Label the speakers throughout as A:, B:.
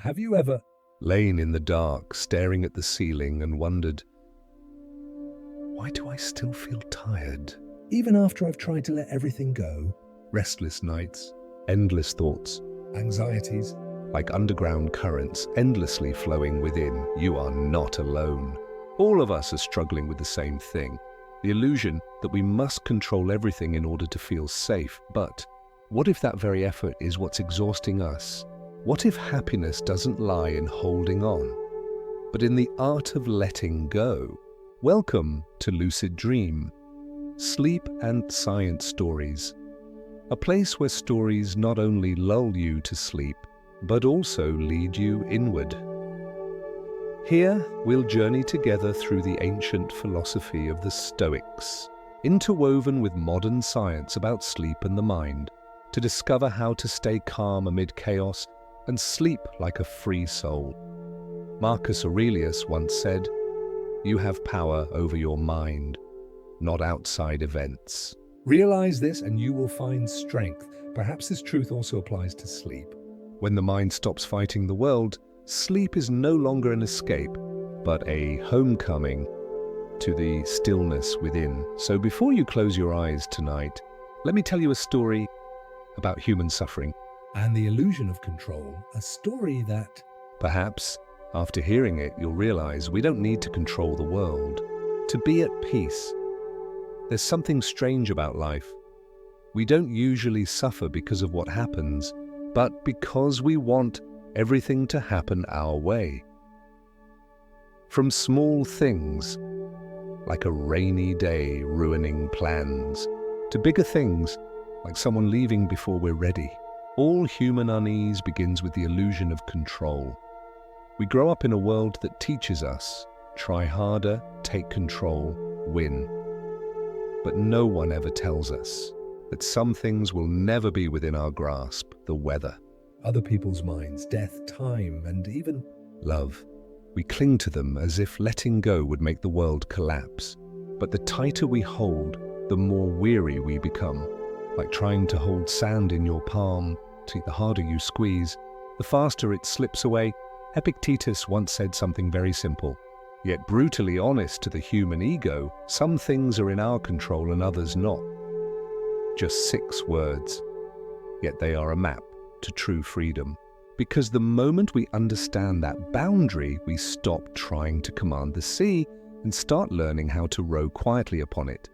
A: Have you ever lain in the dark, staring at the ceiling and wondered, why do I still feel tired? Even after I've tried to let everything go. Restless nights, endless thoughts, anxieties, like underground currents endlessly flowing within. You are not alone. All of us are struggling with the same thing. The illusion that we must control everything in order to feel safe. But what if that very effort is what's exhausting us? What if happiness doesn't lie in holding on, but in the art of letting go? Welcome to Lucid Dream, Sleep and Science Stories, a place where stories not only lull you to sleep, but also lead you inward. Here, we'll journey together through the ancient philosophy of the Stoics, interwoven with modern science about sleep and the mind, to discover how to stay calm amid chaos and sleep like a free soul. Marcus Aurelius once said, "You have power over your mind, not outside events." Realize this and you will find strength. Perhaps this truth also applies to sleep. When the mind stops fighting the world, sleep is no longer an escape, but a homecoming to the stillness within. So before you close your eyes tonight, let me tell you a story about human suffering and the illusion of control, a story that perhaps after hearing it, you'll realize we don't need to control the world to be at peace. There's something strange about life. We don't usually suffer because of what happens, but because we want everything to happen our way. From small things, like a rainy day ruining plans, to bigger things, like someone leaving before we're ready. All human unease begins with the illusion of control. We grow up in a world that teaches us, try harder, take control, win. But no one ever tells us that some things will never be within our grasp: the weather, other people's minds, death, time, and even love. We cling to them as if letting go would make the world collapse. But the tighter we hold, the more weary we become. Like trying to hold sand in your palm, the harder you squeeze, the faster it slips away. Epictetus once said something very simple, yet brutally honest to the human ego: some things are in our control and others not. Just 6 words, yet they are a map to true freedom. Because the moment we understand that boundary, we stop trying to command the sea and start learning how to row quietly upon it.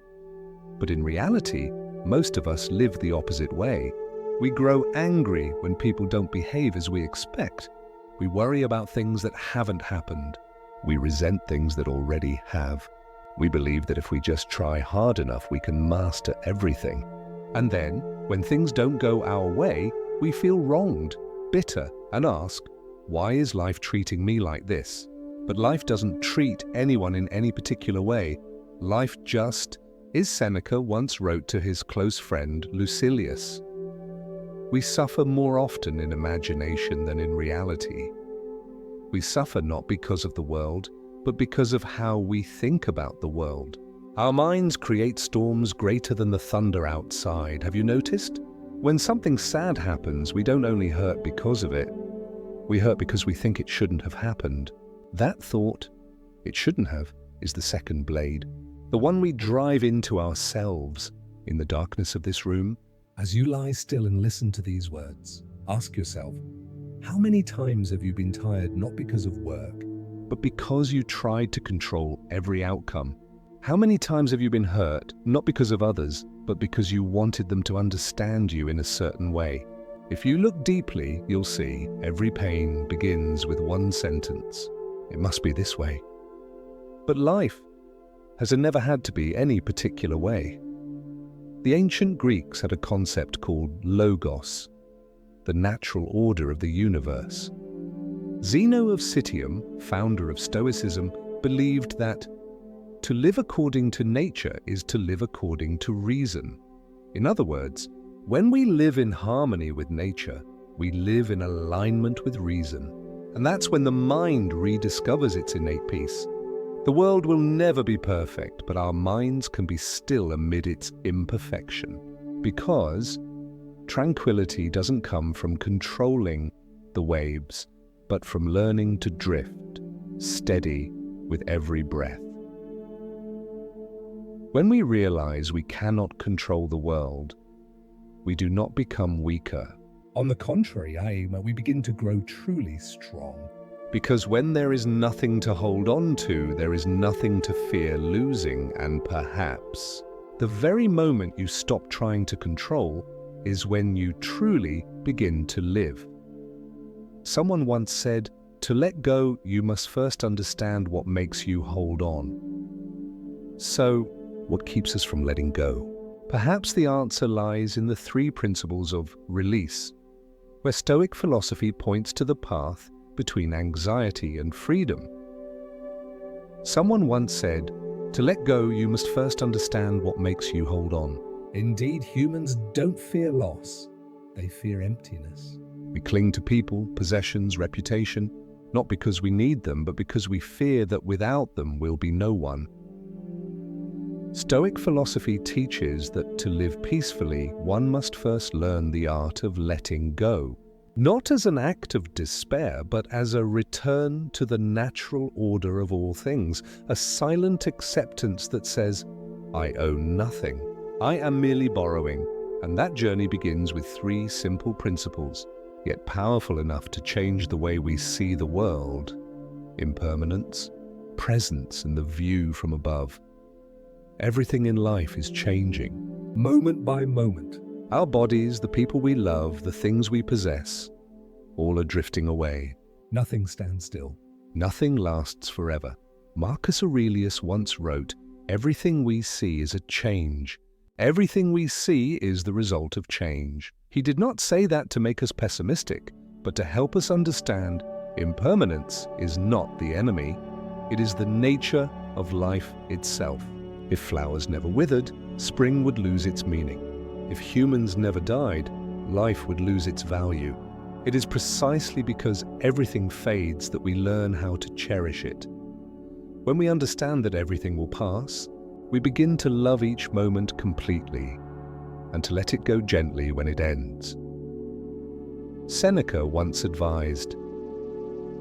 A: But in reality, most of us live the opposite way. We grow angry when people don't behave as we expect. We worry about things that haven't happened. We resent things that already have. We believe that if we just try hard enough, we can master everything. And then, when things don't go our way, we feel wronged, bitter, and ask, why is life treating me like this? But life doesn't treat anyone in any particular way. Life just is, Seneca once wrote to his close friend Lucilius. We suffer more often in imagination than in reality. We suffer not because of the world, but because of how we think about the world. Our minds create storms greater than the thunder outside. Have you noticed? When something sad happens, we don't only hurt because of it. We hurt because we think it shouldn't have happened. That thought, "it shouldn't have," is the second blade. The one we drive into ourselves. In the darkness of this room, as you lie still and listen to these words, ask yourself, how many times have you been tired not because of work, but because you tried to control every outcome? How many times have you been hurt not because of others, but because you wanted them to understand you in a certain way? If you look deeply, you'll see every pain begins with one sentence: it must be this way. But life has never had to be any particular way. The ancient Greeks had a concept called logos, the natural order of the universe. Zeno of Citium, founder of Stoicism, believed that to live according to nature is to live according to reason. In other words, when we live in harmony with nature, we live in alignment with reason. And that's when the mind rediscovers its innate peace. The world will never be perfect, but our minds can be still amid its imperfection. Because tranquility doesn't come from controlling the waves, but from learning to drift, steady with every breath. When we realize we cannot control the world, we do not become weaker.
B: On the contrary, we begin to grow truly strong.
A: Because when there is nothing to hold on to, there is nothing to fear losing, and perhaps the very moment you stop trying to control is when you truly begin to live. Someone once said, to let go, you must first understand what makes you hold on. So, what keeps us from letting go? Perhaps the answer lies in the 3 principles of release, where Stoic philosophy points to the path between anxiety and freedom. Someone once said, to let go, you must first understand what makes you hold on.
B: Indeed, humans don't fear loss, they fear emptiness.
A: We cling to people, possessions, reputation, not because we need them, but because we fear that without them we'll be no one. Stoic philosophy teaches that to live peacefully, one must first learn the art of letting go. Not as an act of despair, but as a return to the natural order of all things, a silent acceptance that says, I own nothing. I am merely borrowing, and that journey begins with 3 simple principles, yet powerful enough to change the way we see the world. Impermanence, presence, and the view from above. Everything in life is changing,
B: moment by moment.
A: Our bodies, the people we love, the things we possess, all are drifting away.
B: Nothing stands still.
A: Nothing lasts forever. Marcus Aurelius once wrote, everything we see is a change. Everything we see is the result of change. He did not say that to make us pessimistic, but to help us understand impermanence is not the enemy. It is the nature of life itself. If flowers never withered, spring would lose its meaning. If humans never died, life would lose its value. It is precisely because everything fades that we learn how to cherish it. When we understand that everything will pass, we begin to love each moment completely and to let it go gently when it ends. Seneca once advised,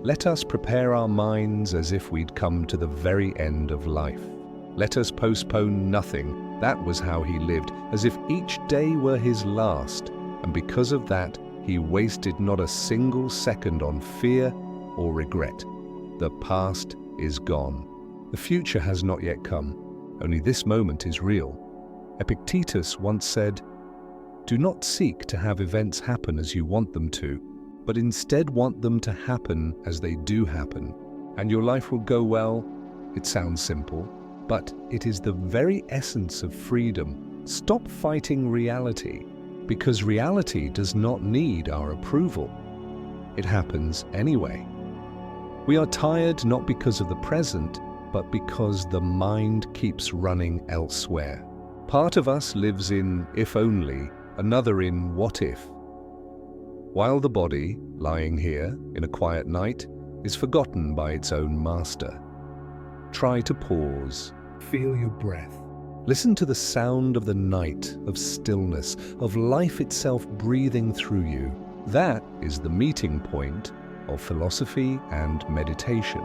A: let us prepare our minds as if we'd come to the very end of life. Let us postpone nothing. That was how he lived, as if each day were his last, and because of that, he wasted not a single second on fear or regret. The past is gone. The future has not yet come. Only this moment is real. Epictetus once said, do not seek to have events happen as you want them to, but instead want them to happen as they do happen, and your life will go well. It sounds simple, but it is the very essence of freedom. Stop fighting reality, because reality does not need our approval. It happens anyway. We are tired not because of the present, but because the mind keeps running elsewhere. Part of us lives in if only, another in what if. While the body, lying here in a quiet night, is forgotten by its own master. Try to pause.
B: Feel your breath.
A: Listen to the sound of the night, of stillness, of life itself breathing through you. That is the meeting point of philosophy and meditation,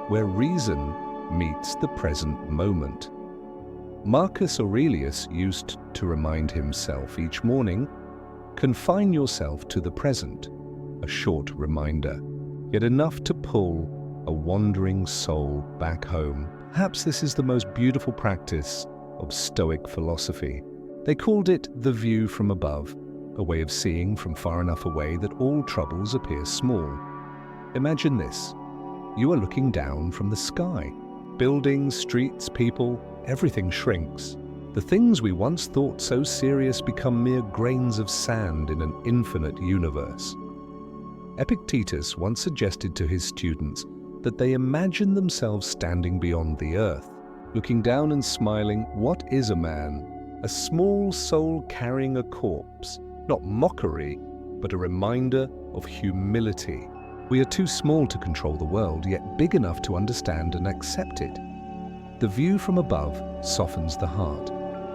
A: where reason meets the present moment. Marcus Aurelius used to remind himself each morning, confine yourself to the present, a short reminder, yet enough to pull a wandering soul back home. Perhaps this is the most beautiful practice of Stoic philosophy. They called it the view from above, a way of seeing from far enough away that all troubles appear small. Imagine this. You are looking down from the sky. Buildings, streets, people, everything shrinks. The things we once thought so serious become mere grains of sand in an infinite universe. Epictetus once suggested to his students that they imagine themselves standing beyond the earth, looking down and smiling. What is a man? A small soul carrying a corpse, not mockery, but a reminder of humility. We are too small to control the world, yet big enough to understand and accept it. The view from above softens the heart.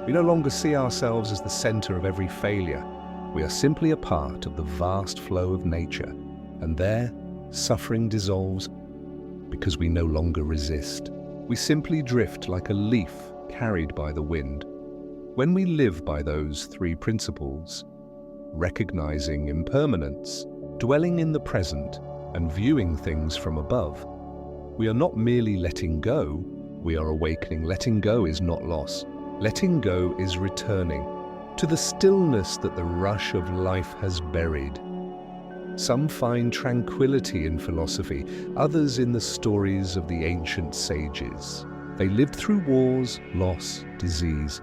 A: We no longer see ourselves as the center of every failure. We are simply a part of the vast flow of nature. And there, Suffering dissolves because we no longer resist. We simply drift like a leaf carried by the wind. When we live by those three principles, recognizing impermanence, dwelling in the present, and viewing things from above, we are not merely letting go, we are awakening. Letting go is not loss. Letting go is returning to the stillness that the rush of life has buried. Some find tranquility in philosophy, others in the stories of the ancient sages. They lived through wars, loss, disease,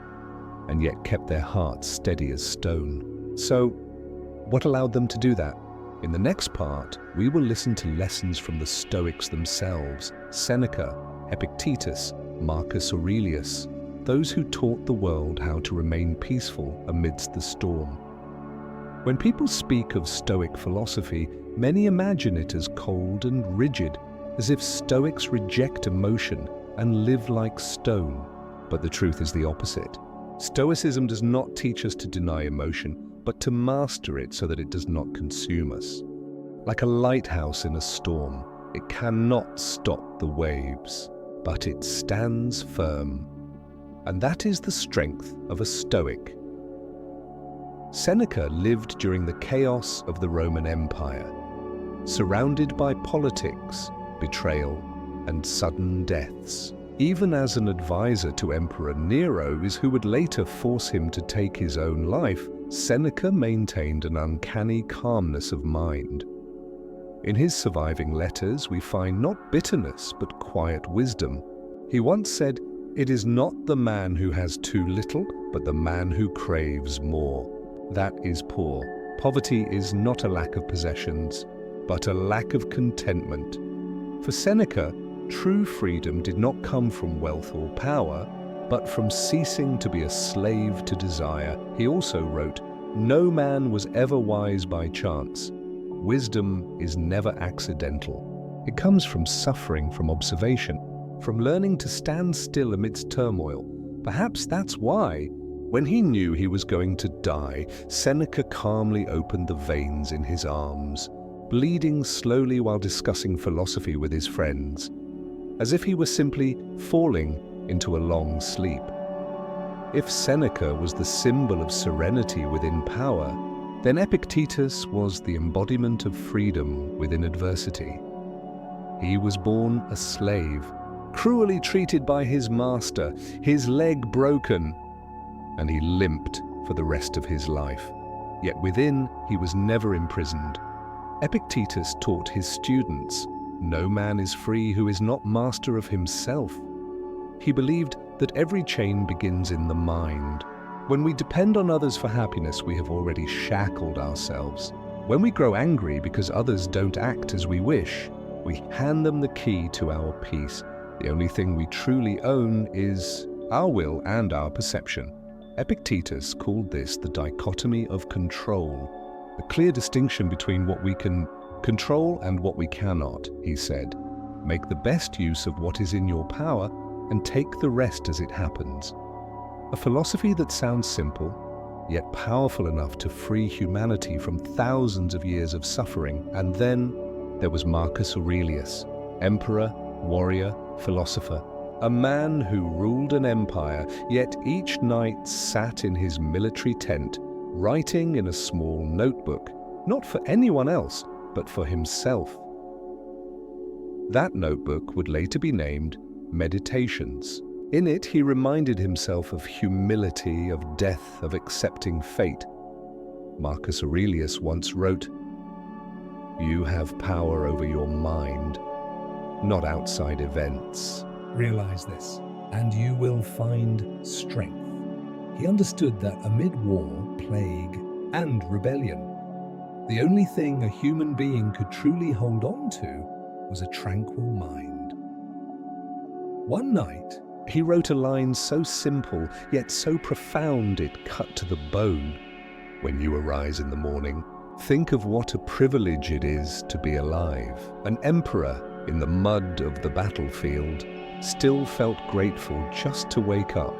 A: and yet kept their hearts steady as stone. So, what allowed them to do that? In the next part, we will listen to lessons from the Stoics themselves, Seneca, Epictetus, Marcus Aurelius, those who taught the world how to remain peaceful amidst the storm. When people speak of Stoic philosophy, many imagine it as cold and rigid, as if Stoics reject emotion and live like stone. But the truth is the opposite. Stoicism does not teach us to deny emotion, but to master it so that it does not consume us. Like a lighthouse in a storm, it cannot stop the waves, but it stands firm. And that is the strength of a Stoic. Seneca lived during the chaos of the Roman Empire, surrounded by politics, betrayal, and sudden deaths. Even as an advisor to Emperor Nero, who would later force him to take his own life, Seneca maintained an uncanny calmness of mind. In his surviving letters, we find not bitterness, but quiet wisdom. He once said, "It is not the man who has too little, but the man who craves more. That is poor. Poverty is not a lack of possessions, but a lack of contentment." For Seneca, true freedom did not come from wealth or power, but from ceasing to be a slave to desire. He also wrote, "No man was ever wise by chance. Wisdom is never accidental. It comes from suffering, from observation, from learning to stand still amidst turmoil." Perhaps that's why, when he knew he was going to die, Seneca calmly opened the veins in his arms, bleeding slowly while discussing philosophy with his friends, as if he were simply falling into a long sleep. If Seneca was the symbol of serenity within power, then Epictetus was the embodiment of freedom within adversity. He was born a slave, cruelly treated by his master, his leg broken, and he limped for the rest of his life. Yet within, he was never imprisoned. Epictetus taught his students, "No man is free who is not master of himself." He believed that every chain begins in the mind. When we depend on others for happiness, we have already shackled ourselves. When we grow angry because others don't act as we wish, we hand them the key to our peace. The only thing we truly own is our will and our perception. Epictetus called this the dichotomy of control, a clear distinction between what we can control and what we cannot. He said, "Make the best use of what is in your power and take the rest as it happens." A philosophy that sounds simple, yet powerful enough to free humanity from thousands of years of suffering. And then there was Marcus Aurelius, emperor, warrior, philosopher, a man who ruled an empire, yet each night sat in his military tent, writing in a small notebook, not for anyone else, but for himself. That notebook would later be named Meditations. In it, he reminded himself of humility, of death, of accepting fate. Marcus Aurelius once wrote, "You have power over your mind, not outside events."
B: Realize this, and you will find strength. He understood that amid war, plague, and rebellion, the only thing a human being could truly hold on to was a tranquil mind. One night, he wrote a line so simple, yet so profound it cut to the bone. "When you arise in the morning, think of what a privilege it is to be alive." An emperor in the mud of the battlefield still felt grateful just to wake up.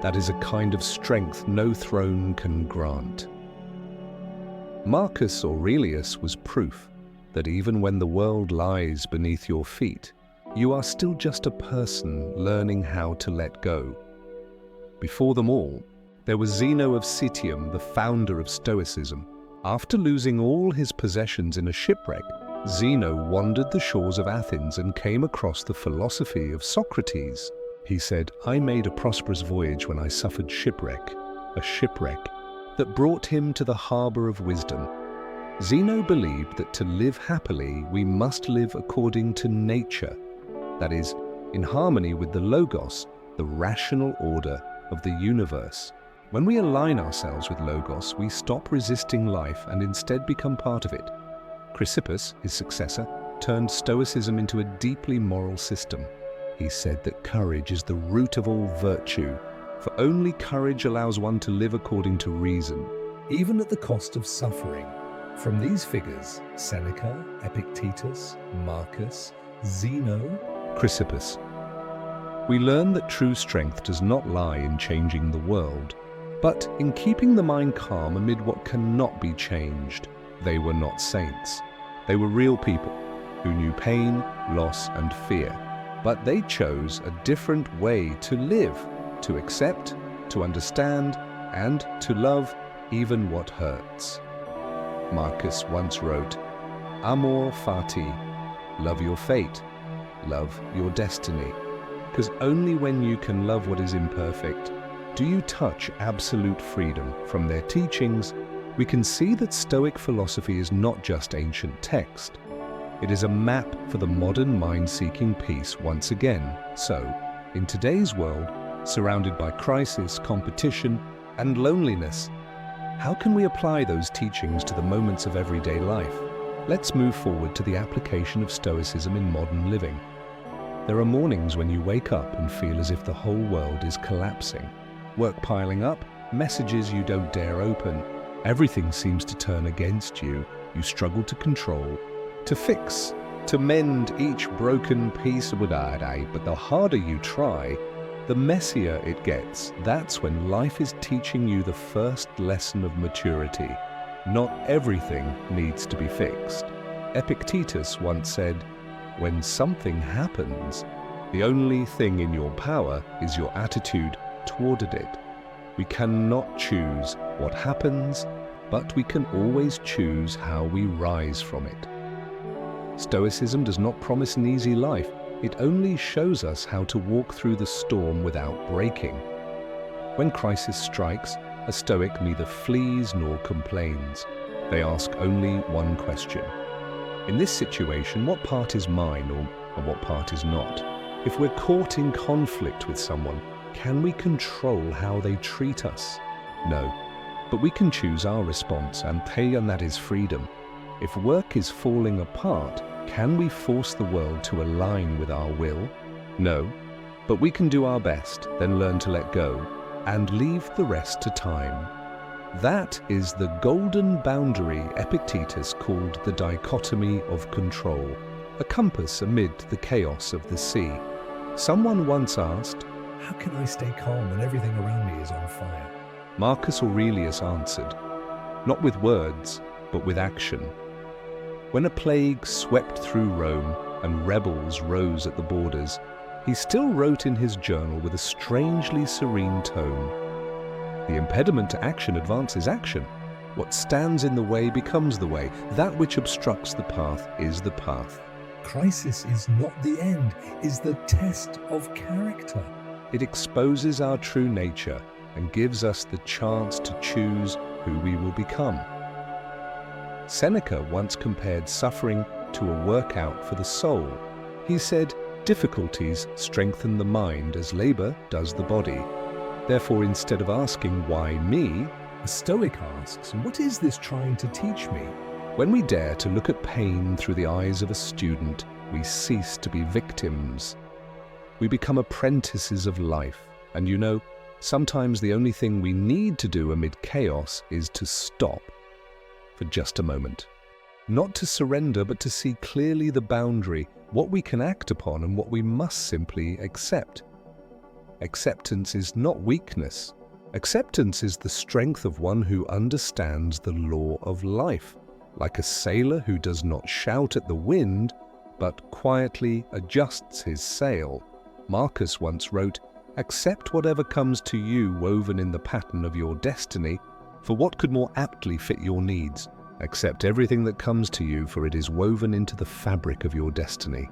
B: That is a kind of strength no throne can grant. Marcus Aurelius was proof.
A: that even when the world lies beneath your feet, you are still just a person learning how to let go. Before them all, there was Zeno of Citium, the founder of Stoicism. After losing all his possessions in a shipwreck, Zeno wandered the shores of Athens and came across the philosophy of Socrates. He said, "I made a prosperous voyage when I suffered shipwreck, a shipwreck that brought him to the harbor of wisdom." Zeno believed that to live happily, we must live according to nature, that is, in harmony with the logos, the rational order of the universe. When we align ourselves with logos, we stop resisting life and instead become part of it. Chrysippus, his successor, turned Stoicism into a deeply moral system. He said that courage is the root of all virtue, for only courage allows one to live according to reason,
B: even at the cost of suffering. From these figures, Seneca, Epictetus, Marcus, Zeno,
A: Chrysippus, we learn that true strength does not lie in changing the world, but in keeping the mind calm amid what cannot be changed. They were not saints. They were real people who knew pain, loss, and fear, but they chose a different way to live, to accept, to understand, and to love even what hurts. Marcus once wrote, "Amor fati, love your fate, love your destiny," because only when you can love what is imperfect do you touch absolute freedom. From their teachings, we can see that Stoic philosophy is not just ancient text. It is a map for the modern mind-seeking peace once again. So, in today's world, surrounded by crisis, competition, and loneliness, how can we apply those teachings to the moments of everyday life? Let's move forward to the application of Stoicism in modern living. There are mornings when you wake up and feel as if the whole world is collapsing. Work piling up, messages you don't dare open. Everything seems to turn against you. You struggle to control, to fix, to mend each broken piece of it. But the harder you try, the messier it gets. That's when life is teaching you the first lesson of maturity. Not everything needs to be fixed. Epictetus once said, "When something happens, the only thing in your power is your attitude toward it." We cannot choose what happens, but we can always choose how we rise from it. Stoicism does not promise an easy life. It only shows us how to walk through the storm without breaking. When crisis strikes, a Stoic neither flees nor complains. They ask only one question. In this situation, what part is mine or what part is not? If we're caught in conflict with someone, can we control how they treat us? No, but we can choose our response, and that is freedom. If work is falling apart, can we force the world to align with our will? No, but we can do our best, then learn to let go, and leave the rest to time. That is the golden boundary Epictetus called the dichotomy of control, a compass amid the chaos of the sea. Someone once asked,
B: "How can I stay calm when everything around me is on fire?"
A: Marcus Aurelius answered, "Not with words, but with action." When a plague swept through Rome and rebels rose at the borders, he still wrote in his journal with a strangely serene tone, "The impediment to action advances action. What stands in the way becomes the way. That which obstructs the path is the path."
B: Crisis is not the end, is the test of character.
A: It exposes our true nature and gives us the chance to choose who we will become. Seneca once compared suffering to a workout for the soul. He said, "Difficulties strengthen the mind as labor does the body." Therefore, instead of asking, "Why me?"
B: a Stoic asks, "What is this trying to teach me?"
A: When we dare to look at pain through the eyes of a student, we cease to be victims. We become apprentices of life. And you know, sometimes the only thing we need to do amid chaos is to stop for just a moment. Not to surrender, but to see clearly the boundary, what we can act upon and what we must simply accept. Acceptance is not weakness. Acceptance is the strength of one who understands the law of life. like a sailor who does not shout at the wind, but quietly adjusts his sail. Marcus once wrote, "Accept whatever comes to you woven in the pattern of your destiny, for what could more aptly fit your needs? Accept everything that comes to you, for it is woven into the fabric of your destiny."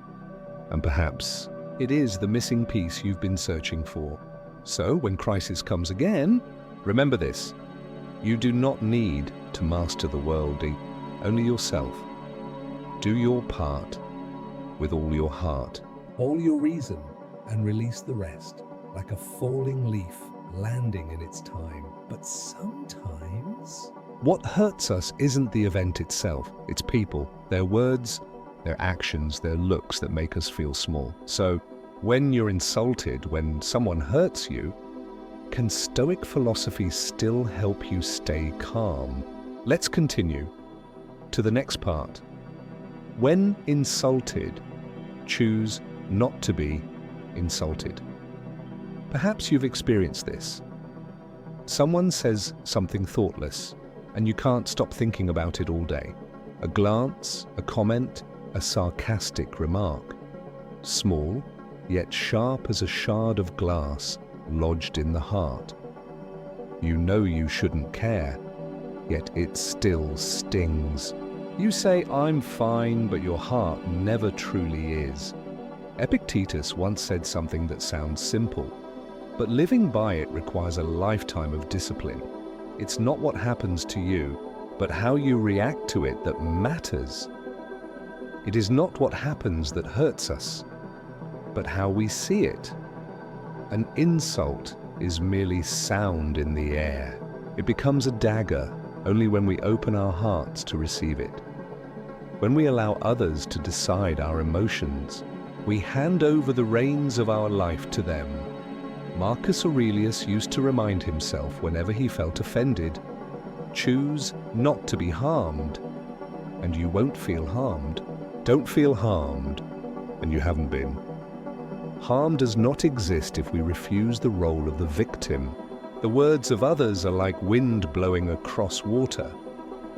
A: And perhaps it is the missing piece you've been searching for. So when crisis comes again, remember this: you do not need to master the world, only yourself. Do your part with all your heart.
B: All your reason and release the rest, like a falling leaf landing in its time. But sometimes
A: What hurts us isn't the event itself, it's people, their words, their actions, their looks that make us feel small. So when you're insulted, when someone hurts you, can Stoic philosophy still help you stay calm? Let's continue to the next part. When insulted, choose not to be insulted. Perhaps you've experienced this. Someone says something thoughtless, and you can't stop thinking about it all day. A glance, a comment, a sarcastic remark. Small, yet sharp as a shard of glass lodged in the heart. You know you shouldn't care, yet it still stings. You say, "I'm fine," but your heart never truly is. Epictetus once said something that sounds simple, but living by it requires a lifetime of discipline. It's not what happens to you, but how you react to it that matters. It is not what happens that hurts us, but how we see it. An insult is merely sound in the air. It becomes a dagger only when we open our hearts to receive it. When we allow others to decide our emotions, we hand over the reins of our life to them. Marcus Aurelius used to remind himself whenever he felt offended, "Choose not to be harmed, and you won't feel harmed." Don't feel harmed, and you haven't been. Harm does not exist if we refuse the role of the victim. The words of others are like wind blowing across water.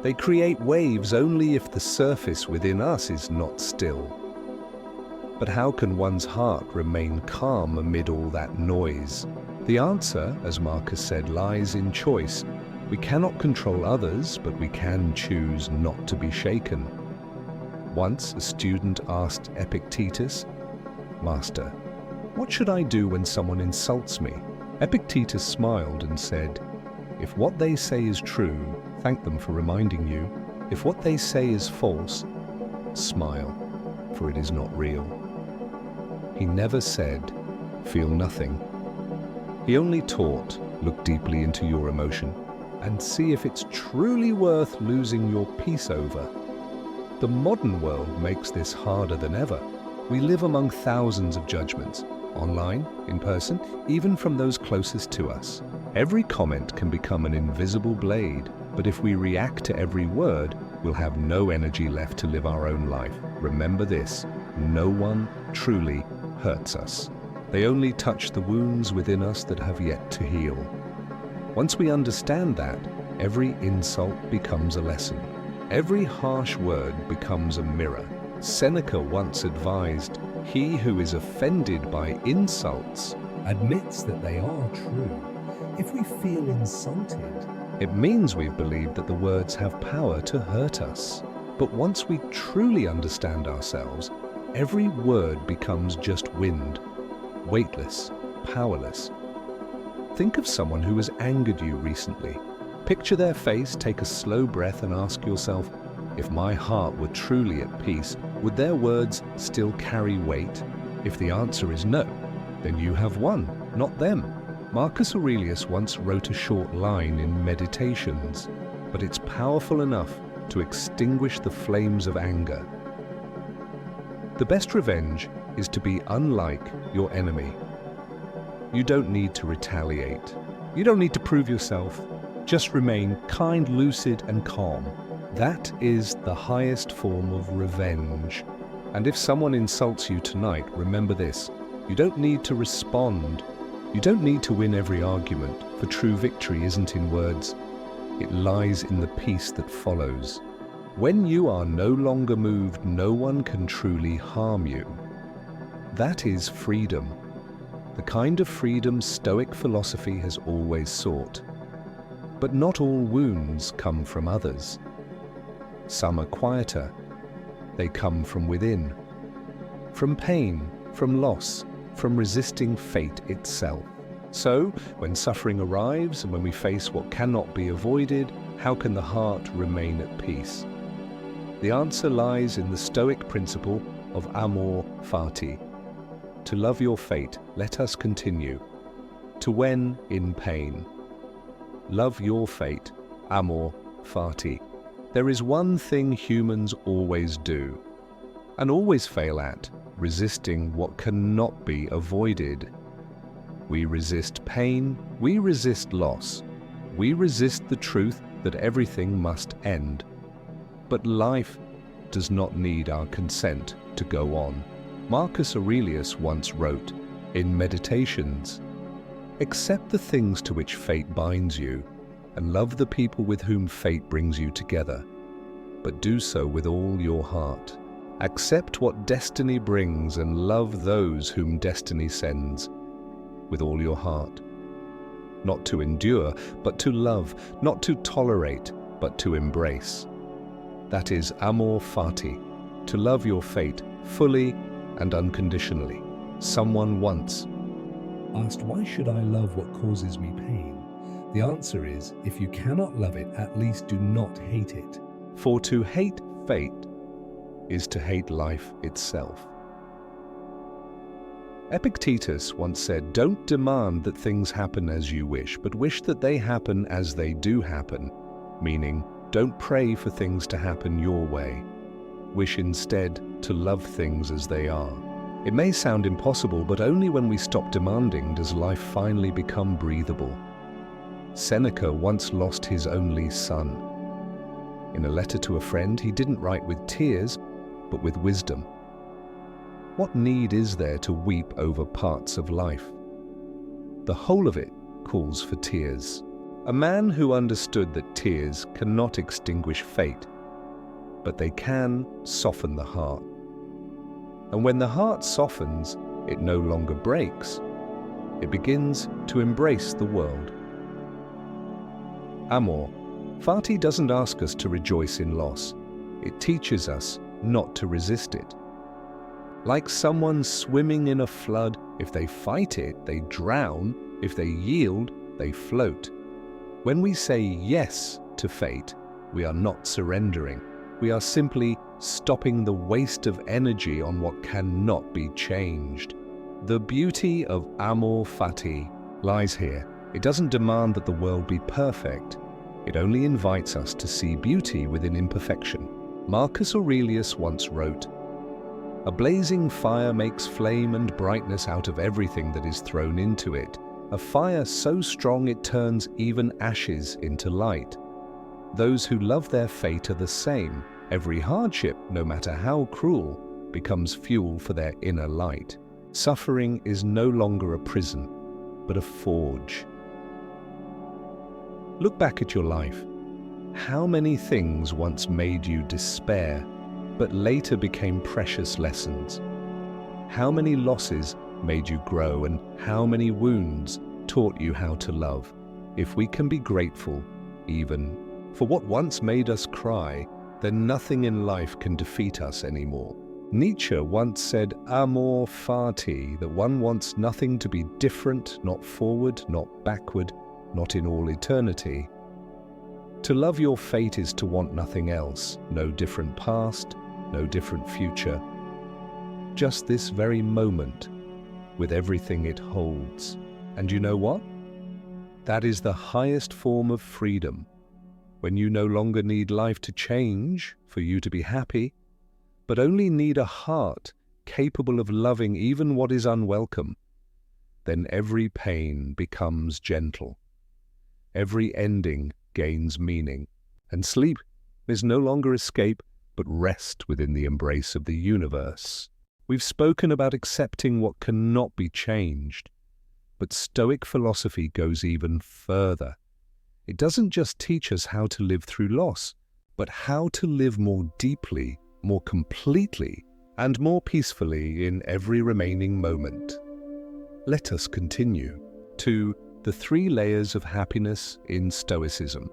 A: They create waves only if the surface within us is not still. But how can one's heart remain calm amid all that noise? The answer, as Marcus said, lies in choice. We cannot control others, but we can choose not to be shaken. Once a student asked Epictetus, "Master, what should I do when someone insults me?" Epictetus smiled and said, "If what they say is true, thank them for reminding you. If what they say is false, smile, for it is not real." He never said, "Feel nothing." He only taught, "Look deeply into your emotion and see if it's truly worth losing your peace over." The modern world makes this harder than ever. We live among thousands of judgments, online, in person, even from those closest to us. Every comment can become an invisible blade, but if we react to every word, we'll have no energy left to live our own life. Remember this: no one truly hurts us. They only touch the wounds within us that have yet to heal. Once we understand that, every insult becomes a lesson. Every harsh word becomes a mirror. Seneca once advised, "He who is offended by insults
B: admits that they are true. If we feel insulted,
A: it means we've believed that the words have power to hurt us. But once we truly understand ourselves, every word becomes just wind, weightless, powerless. Think of someone who has angered you recently. Picture their face, take a slow breath and ask yourself, if my heart were truly at peace, would their words still carry weight? If the answer is no, then you have won, not them. Marcus Aurelius once wrote a short line in Meditations, but it's powerful enough to extinguish the flames of anger. The best revenge is to be unlike your enemy. You don't need to retaliate. You don't need to prove yourself. Just remain kind, lucid, and calm. That is the highest form of revenge. And if someone insults you tonight, remember this: you don't need to respond. You don't need to win every argument, for true victory isn't in words. It lies in the peace that follows. When you are no longer moved, no one can truly harm you. That is freedom, the kind of freedom Stoic philosophy has always sought. But not all wounds come from others. Some are quieter. They come from within, from pain, from loss, from resisting fate itself. So, when suffering arrives and when we face what cannot be avoided, how can the heart remain at peace? The answer lies in the Stoic principle of amor fati. To love your fate, let us continue. To when in pain. Love your fate, amor fati. There is one thing humans always do, and always fail at, resisting what cannot be avoided. We resist pain, we resist loss, we resist the truth that everything must end. But life does not need our consent to go on. Marcus Aurelius once wrote, in Meditations, "Accept the things to which fate binds you, and love the people with whom fate brings you together, but do so with all your heart. Accept what destiny brings and love those whom destiny sends, with all your heart. Not to endure, but to love, not to tolerate, but to embrace. That is amor fati, to love your fate fully and unconditionally." Someone once
B: Asked, why should I love what causes me pain? The answer is, if you cannot love it, at least do not hate it.
A: For to hate fate is to hate life itself. Epictetus once said, "Don't demand that things happen as you wish, but wish that they happen as they do happen," meaning, don't pray for things to happen your way. Wish instead to love things as they are. It may sound impossible, but only when we stop demanding does life finally become breathable. Seneca once lost his only son. In a letter to a friend, he didn't write with tears, but with wisdom. What need is there to weep over parts of life? The whole of it calls for tears. A man who understood that tears cannot extinguish fate, but they can soften the heart. And when the heart softens, it no longer breaks. It begins to embrace the world. Amor fati doesn't ask us to rejoice in loss. It teaches us not to resist it. Like someone swimming in a flood, if they fight it, they drown. If they yield, they float. When we say yes to fate, we are not surrendering. We are simply stopping the waste of energy on what cannot be changed. The beauty of amor fati lies here. It doesn't demand that the world be perfect. It only invites us to see beauty within imperfection. Marcus Aurelius once wrote, "A blazing fire makes flame and brightness out of everything that is thrown into it. A fire so strong it turns even ashes into light. Those who love their fate are the same. Every hardship, no matter how cruel, becomes fuel for their inner light. Suffering is no longer a prison, but a forge." Look back at your life. How many things once made you despair, but later became precious lessons? How many losses made you grow, and how many wounds taught you how to love? If we can be grateful, even for what once made us cry, then nothing in life can defeat us anymore. Nietzsche once said, amor fati, that one wants nothing to be different, not forward, not backward, not in all eternity. To love your fate is to want nothing else, no different past, no different future. Just this very moment, with everything it holds. And you know what? That is the highest form of freedom, when you no longer need life to change for you to be happy, but only need a heart capable of loving even what is unwelcome. Then every pain becomes gentle. Every ending gains meaning, and sleep is no longer escape, but rest within the embrace of the universe. We've spoken about accepting what cannot be changed, but Stoic philosophy goes even further. It doesn't just teach us how to live through loss, but how to live more deeply, more completely, and more peacefully in every remaining moment. Let us continue to the 3 layers of happiness in Stoicism.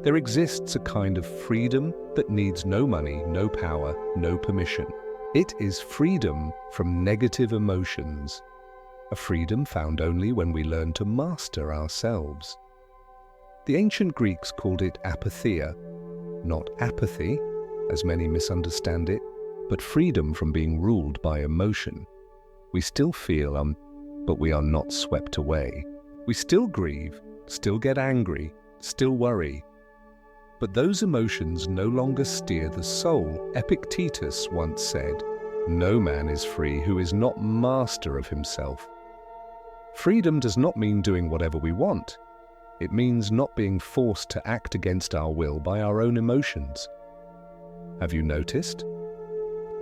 A: There exists a kind of freedom that needs no money, no power, no permission. It is freedom from negative emotions, a freedom found only when we learn to master ourselves. The ancient Greeks called it apatheia, not apathy, as many misunderstand it, but freedom from being ruled by emotion. We still feel, but we are not swept away. We still grieve, still get angry, still worry. But those emotions no longer steer the soul. Epictetus once said, "No man is free who is not master of himself." Freedom does not mean doing whatever we want. It means not being forced to act against our will by our own emotions. Have you noticed?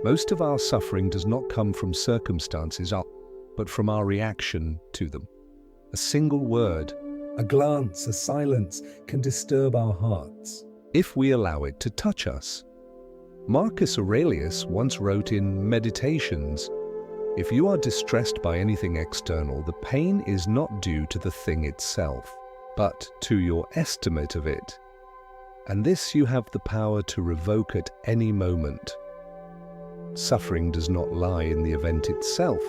A: Most of our suffering does not come from circumstances, but from our reaction to them. A single word,
B: A glance, a silence can disturb our hearts.
A: if we allow it to touch us. Marcus Aurelius once wrote in Meditations, "If you are distressed by anything external, the pain is not due to the thing itself, but to your estimate of it. And this you have the power to revoke at any moment." Suffering does not lie in the event itself,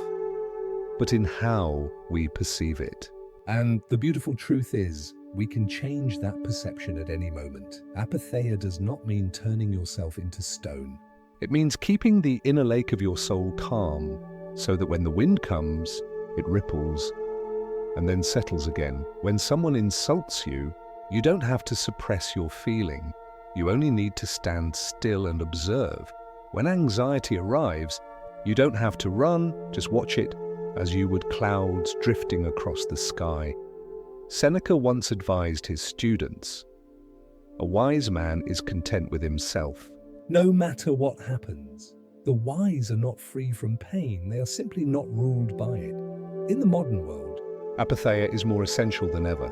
A: but in how we perceive it.
B: And the beautiful truth is, we can change that perception at any moment. Apatheia does not mean turning yourself into stone.
A: It means keeping the inner lake of your soul calm, so that when the wind comes, it ripples and then settles again. When someone insults you, you don't have to suppress your feeling. You only need to stand still and observe. When anxiety arrives, you don't have to run, just watch it as you would clouds drifting across the sky. Seneca once advised his students, "A wise man is content with himself."
B: No matter what happens, the wise are not free from pain. They are simply not ruled by it. In the modern world,
A: Apatheia is more essential than ever,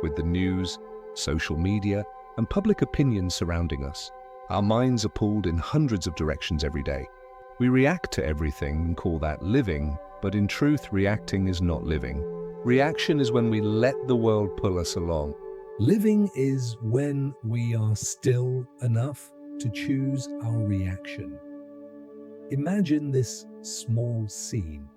A: with the news, social media, and public opinion surrounding us. Our minds are pulled in hundreds of directions every day. We react to everything and call that living, but in truth, reacting is not living. Reaction is when we let the world pull us along.
B: living is when we are still enough to choose our reaction. Imagine this small scene.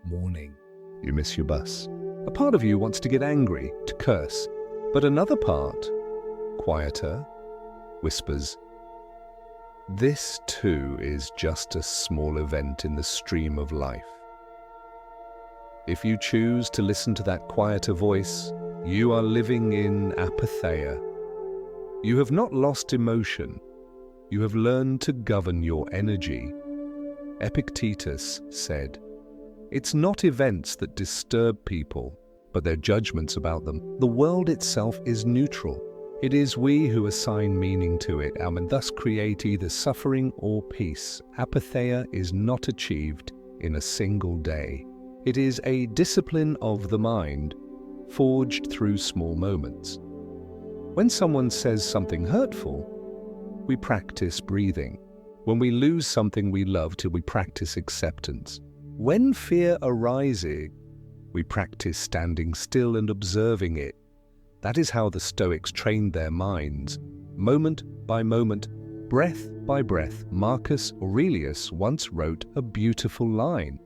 B: Morning.
A: You miss your bus. A part of you wants to get angry, to curse, but another part, quieter, whispers, "This too is just a small event in the stream of life." If you choose to listen to that quieter voice, you are living in apatheia. You have not lost emotion. You have learned to govern your energy. Epictetus said, "It's not events that disturb people, but their judgments about them. The world itself is neutral. It is we who assign meaning to it, and thus create either suffering or peace. Apatheia is not achieved in a single day. It is a discipline of the mind, forged through small moments. When someone says something hurtful, we practice breathing. When we lose something we love, we practice acceptance. When fear arises, we practice standing still and observing it. That is how the Stoics trained their minds, moment by moment, breath by breath. Marcus Aurelius once wrote a beautiful line.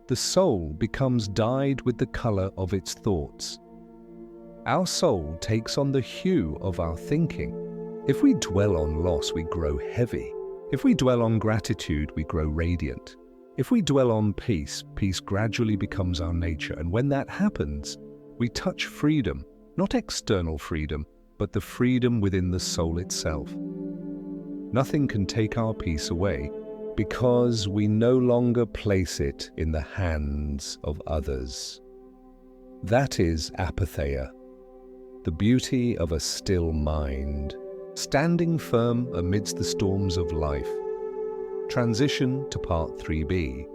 A: The soul becomes dyed with the color of its thoughts. Our soul takes on the hue of our thinking. If we dwell on loss, we grow heavy. If we dwell on gratitude, we grow radiant. If we dwell on peace, peace gradually becomes our nature. And when that happens, we touch freedom, not external freedom, but the freedom within the soul itself. Nothing can take our peace away because we no longer place it in the hands of others. That is apatheia, the beauty of a still mind, standing firm amidst the storms of life. Transition to part 3b.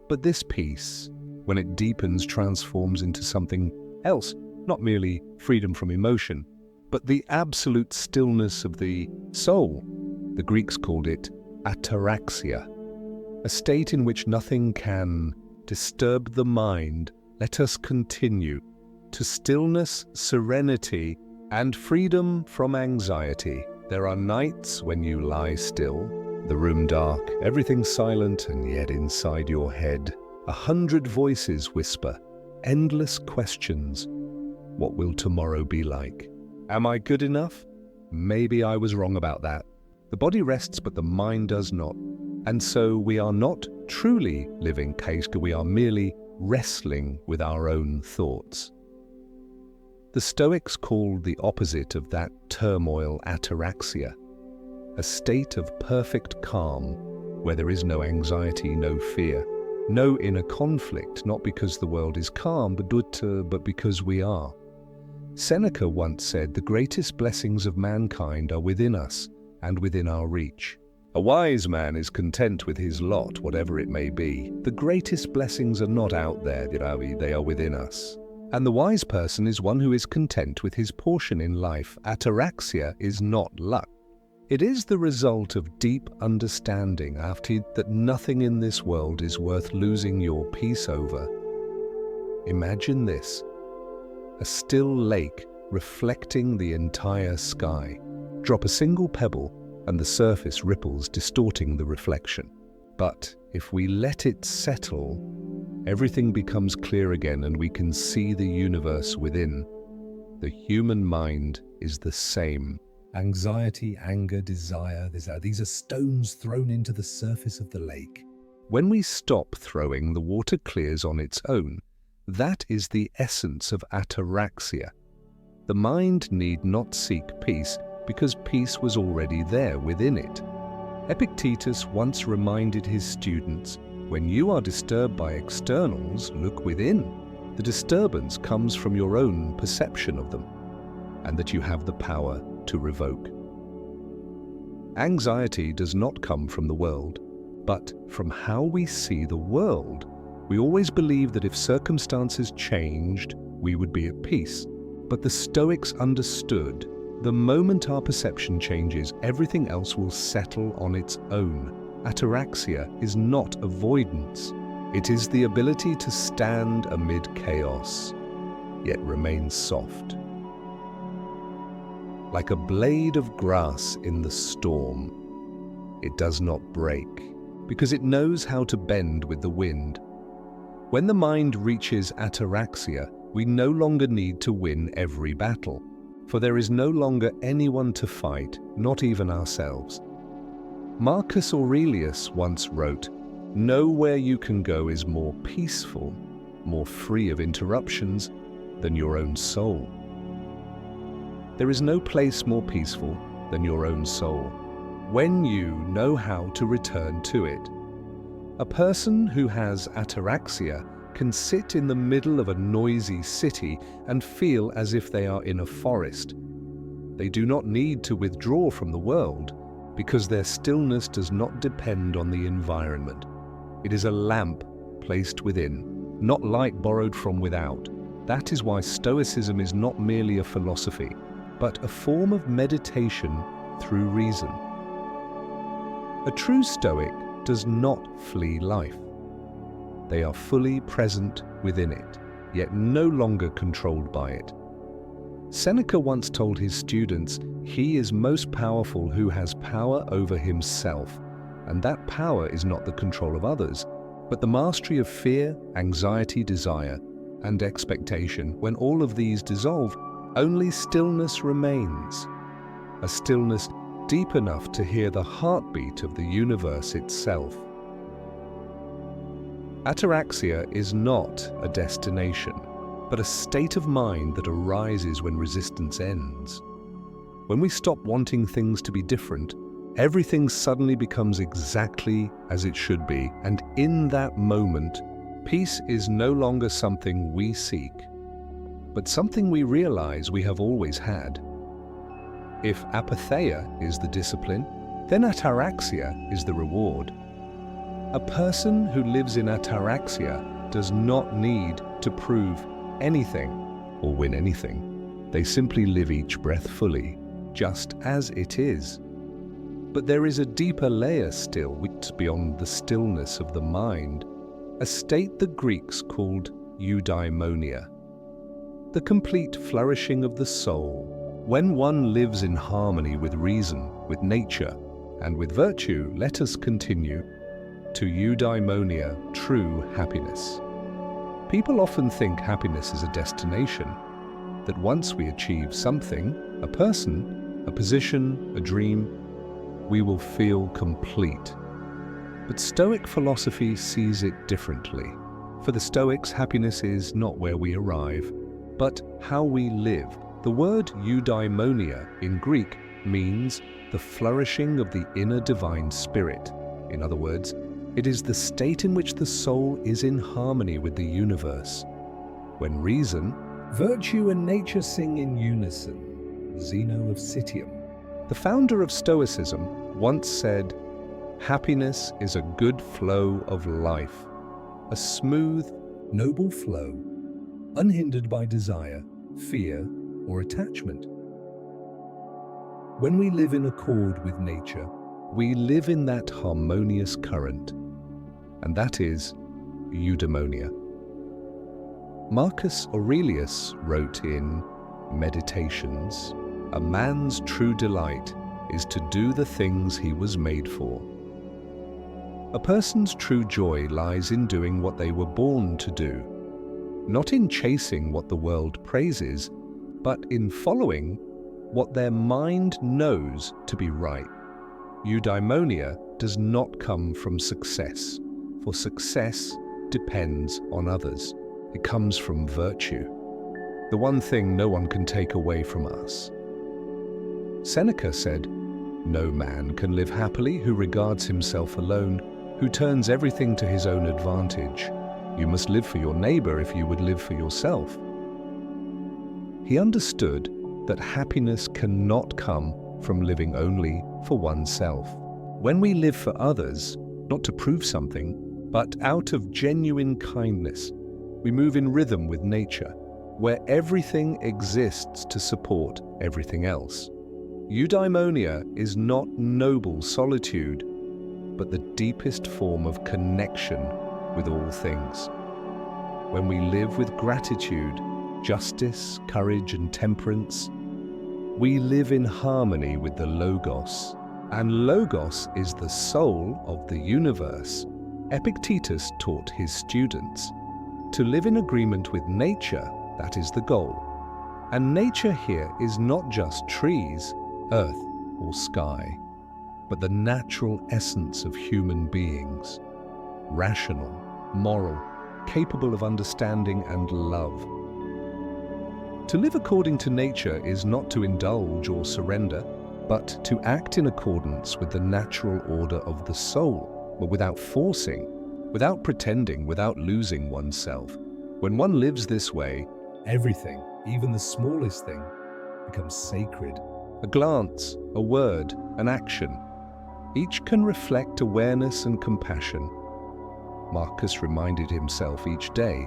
A: But this peace, when it deepens, transforms into something else, not merely freedom from emotion, but the absolute stillness of the soul. The Greeks called it ataraxia, a state in which nothing can disturb the mind. Let us continue to stillness, serenity, and freedom from anxiety. There are nights when you lie still, the room dark, everything silent, and yet inside your head, 100 voices whisper, endless questions. What will tomorrow be like? Am I good enough? Maybe I was wrong about that. The body rests, but the mind does not. And so we are not truly living Kaiska, we are merely wrestling with our own thoughts. The Stoics called the opposite of that turmoil ataraxia, a state of perfect calm where there is no anxiety, no fear, no inner conflict, not because the world is calm, but because we are. Seneca once said, "The greatest blessings of mankind are within us and within our reach." A wise man is content with his lot, whatever it may be. The greatest blessings are not out there, they are within us. And the wise person is one who is content with his portion in life. Ataraxia is not luck. It is the result of deep understanding that nothing in this world is worth losing your peace over. Imagine this: a still lake reflecting the entire sky. Drop a single pebble and the surface ripples, distorting the reflection. But if we let it settle, everything becomes clear again and we can see the universe within. The human mind is the same.
B: Anxiety, anger, desire, these are stones thrown into the surface of the lake.
A: When we stop throwing, the water clears on its own. That is the essence of ataraxia. The mind need not seek peace, because peace was already there within it. Epictetus once reminded his students, when you are disturbed by externals, look within. The disturbance comes from your own perception of them, and that you have the power to revoke. Anxiety does not come from the world, but from how we see the world. We always believe that if circumstances changed, we would be at peace. But the Stoics understood, the moment our perception changes, everything else will settle on its own. Ataraxia is not avoidance. It is the ability to stand amid chaos, yet remain soft. Like a blade of grass in the storm, it does not break, because it knows how to bend with the wind. When the mind reaches ataraxia, we no longer need to win every battle, for there is no longer anyone to fight, not even ourselves. Marcus Aurelius once wrote, "Nowhere you can go is more peaceful, more free of interruptions than your own soul." There is no place more peaceful than your own soul, when you know how to return to it. A person who has ataraxia can sit in the middle of a noisy city and feel as if they are in a forest. They do not need to withdraw from the world, because their stillness does not depend on the environment. It is a lamp placed within, not light borrowed from without. That is why Stoicism is not merely a philosophy, but a form of meditation through reason. A true Stoic does not flee life. They are fully present within it, yet no longer controlled by it. Seneca once told his students, "He is most powerful who has power over himself," and that power is not the control of others, but the mastery of fear, anxiety, desire, and expectation. When all of these dissolve, only stillness remains, a stillness deep enough to hear the heartbeat of the universe itself. Ataraxia is not a destination, but a state of mind that arises when resistance ends. When we stop wanting things to be different, everything suddenly becomes exactly as it should be, and in that moment, peace is no longer something we seek, but something we realize we have always had. If apatheia is the discipline, then ataraxia is the reward. A person who lives in ataraxia does not need to prove anything or win anything. They simply live each breath fully, just as it is. But there is a deeper layer still, which beyond the stillness of the mind, a state the Greeks called eudaimonia, the complete flourishing of the soul, when one lives in harmony with reason, with nature, and with virtue. Let us continue to eudaimonia, true happiness. People often think happiness is a destination, that once we achieve something, a person, a position, a dream, we will feel complete. But Stoic philosophy sees it differently. For the Stoics, happiness is not where we arrive, but how we live. The word eudaimonia in Greek means the flourishing of the inner divine spirit. In other words, it is the state in which the soul is in harmony with the universe. When reason,
B: virtue and nature sing in unison. Zeno of Citium,
A: the founder of Stoicism, once said, "Happiness is a good flow of life, a smooth,
B: noble flow, unhindered by desire, fear, or attachment." When we live in accord with nature,
A: we live in that harmonious current, and that is eudaimonia. Marcus Aurelius wrote in Meditations, "A man's true delight is to do the things he was made for." A person's true joy lies in doing what they were born to do, not in chasing what the world praises, but in following what their mind knows to be right. Eudaimonia does not come from success, for success depends on others. It comes from virtue, the one thing no one can take away from us. Seneca said, "No man can live happily who regards himself alone, who turns everything to his own advantage. You must live for your neighbor if you would live for yourself." He understood that happiness cannot come from living only for oneself. When we live for others, not to prove something, but out of genuine kindness, we move in rhythm with nature, where everything exists to support everything else. Eudaimonia is not noble solitude, but the deepest form of connection with all things. When we live with gratitude, justice, courage, and temperance, we live in harmony with the Logos, and Logos is the soul of the universe. Epictetus taught his students to live in agreement with nature. That is the goal. And nature here is not just trees, earth, or sky, but the natural essence of human beings, rational, moral, capable of understanding and love. To live according to nature is not to indulge or surrender, but to act in accordance with the natural order of the soul, but without forcing, without pretending, without losing oneself. When one lives this way,
B: everything, even the smallest thing, becomes sacred.
A: A glance, a word, an action, each can reflect awareness and compassion. Marcus reminded himself each day,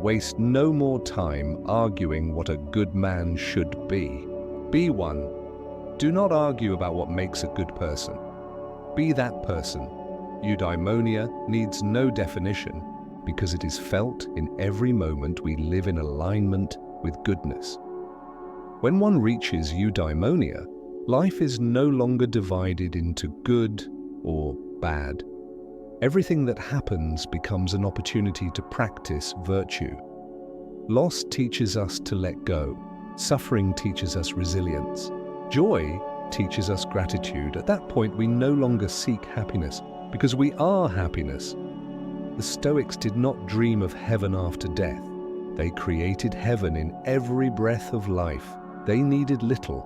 A: "Waste no more time arguing what a good man should be. Be one. Do not argue about what makes a good person. Be that person." Eudaimonia needs no definition because it is felt in every moment we live in alignment with goodness. When one reaches eudaimonia, life is no longer divided into good or bad. Everything that happens becomes an opportunity to practice virtue. Loss teaches us to let go. Suffering teaches us resilience. Joy teaches us gratitude. At that point, we no longer seek happiness because we are happiness. The Stoics did not dream of heaven after death. They created heaven in every breath of life. They needed little,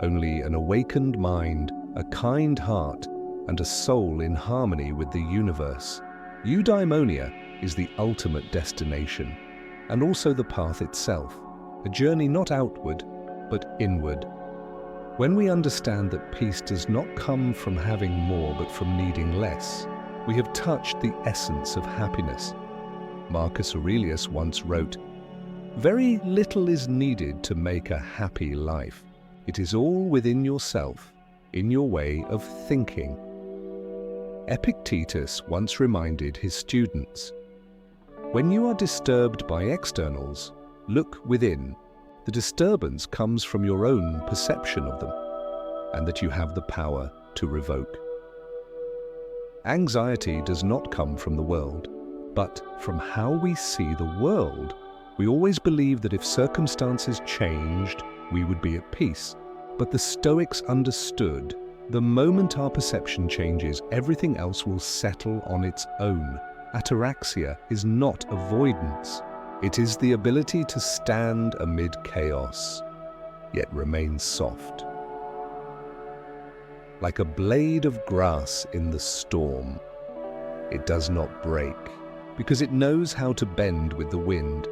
A: only an awakened mind, a kind heart, and a soul in harmony with the universe. Eudaimonia is the ultimate destination, and also the path itself, a journey not outward, but inward. When we understand that peace does not come from having more, but from needing less, we have touched the essence of happiness. Marcus Aurelius once wrote, Very little is needed to make a happy life. It is all within yourself, in your way of thinking. Epictetus once reminded his students, "When you are disturbed by externals, look within. The disturbance comes from your own perception of them, and that you have the power to revoke." Anxiety does not come from the world, but from how we see the world. We always believe that if circumstances changed, we would be at peace. But the Stoics understood, the moment our perception changes, everything else will settle on its own. Ataraxia is not avoidance. It is the ability to stand amid chaos, yet remain soft. Like a blade of grass in the storm, it does not break, because it knows how to bend with the wind.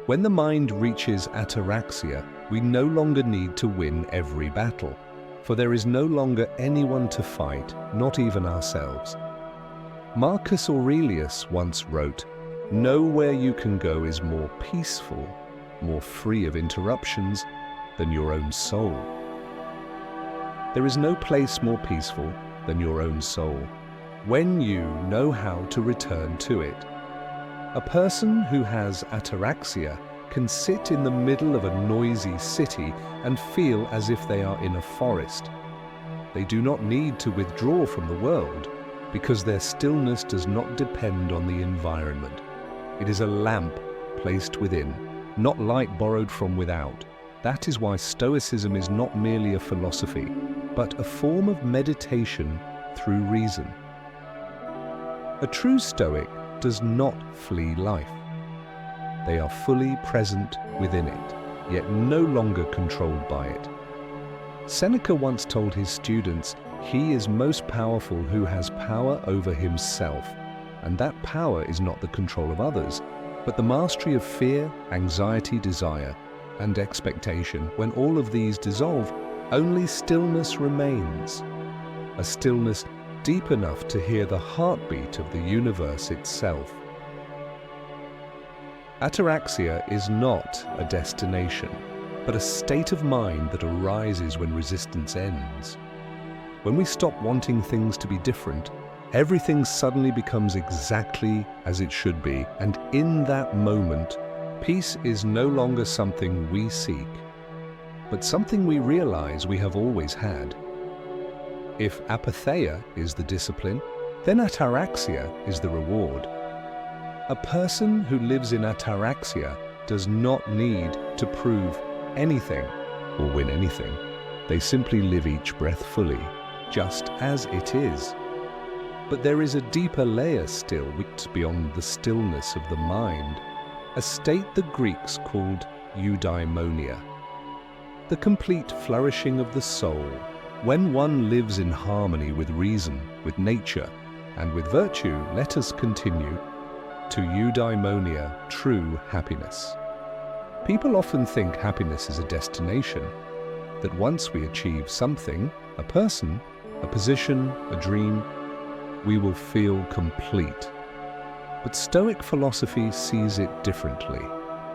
A: When the mind reaches ataraxia, we no longer need to win every battle, for there is no longer anyone to fight, not even ourselves. Marcus Aurelius once wrote, "Nowhere you can go is more peaceful, more free of interruptions than your own soul." There is no place more peaceful than your own soul, when you know how to return to it. A person who has ataraxia can sit in the middle of a noisy city and feel as if they are in a forest. They do not need to withdraw from the world, because their stillness does not depend on the environment. It is a lamp placed within, not light borrowed from without. That is why Stoicism is not merely a philosophy, but a form of meditation through reason. A true Stoic does not flee life. They are fully present within it, yet no longer controlled by it. Seneca once told his students, "He is most powerful who has power over himself, and that power is not the control of others, but the mastery of fear, anxiety, desire, and expectation. When all of these dissolve, only stillness remains, a stillness deep enough to hear the heartbeat of the universe itself." Ataraxia is not a destination, but a state of mind that arises when resistance ends. When we stop wanting things to be different, everything suddenly becomes exactly as it should be, and in that moment, peace is no longer something we seek, but something we realize we have always had. If apatheia is the discipline, then ataraxia is the reward. A person who lives in ataraxia does not need to prove anything or win anything. They simply live each breath fully, just as it is. But there is a deeper layer still, which beyond the stillness of the mind, a state the Greeks called eudaimonia, the complete flourishing of the soul. When one lives in harmony with reason, with nature, and with virtue, let us continue to eudaimonia, true happiness. People often think happiness is a destination, that once we achieve something, a person, a position, a dream, we will feel complete. But Stoic philosophy sees it differently.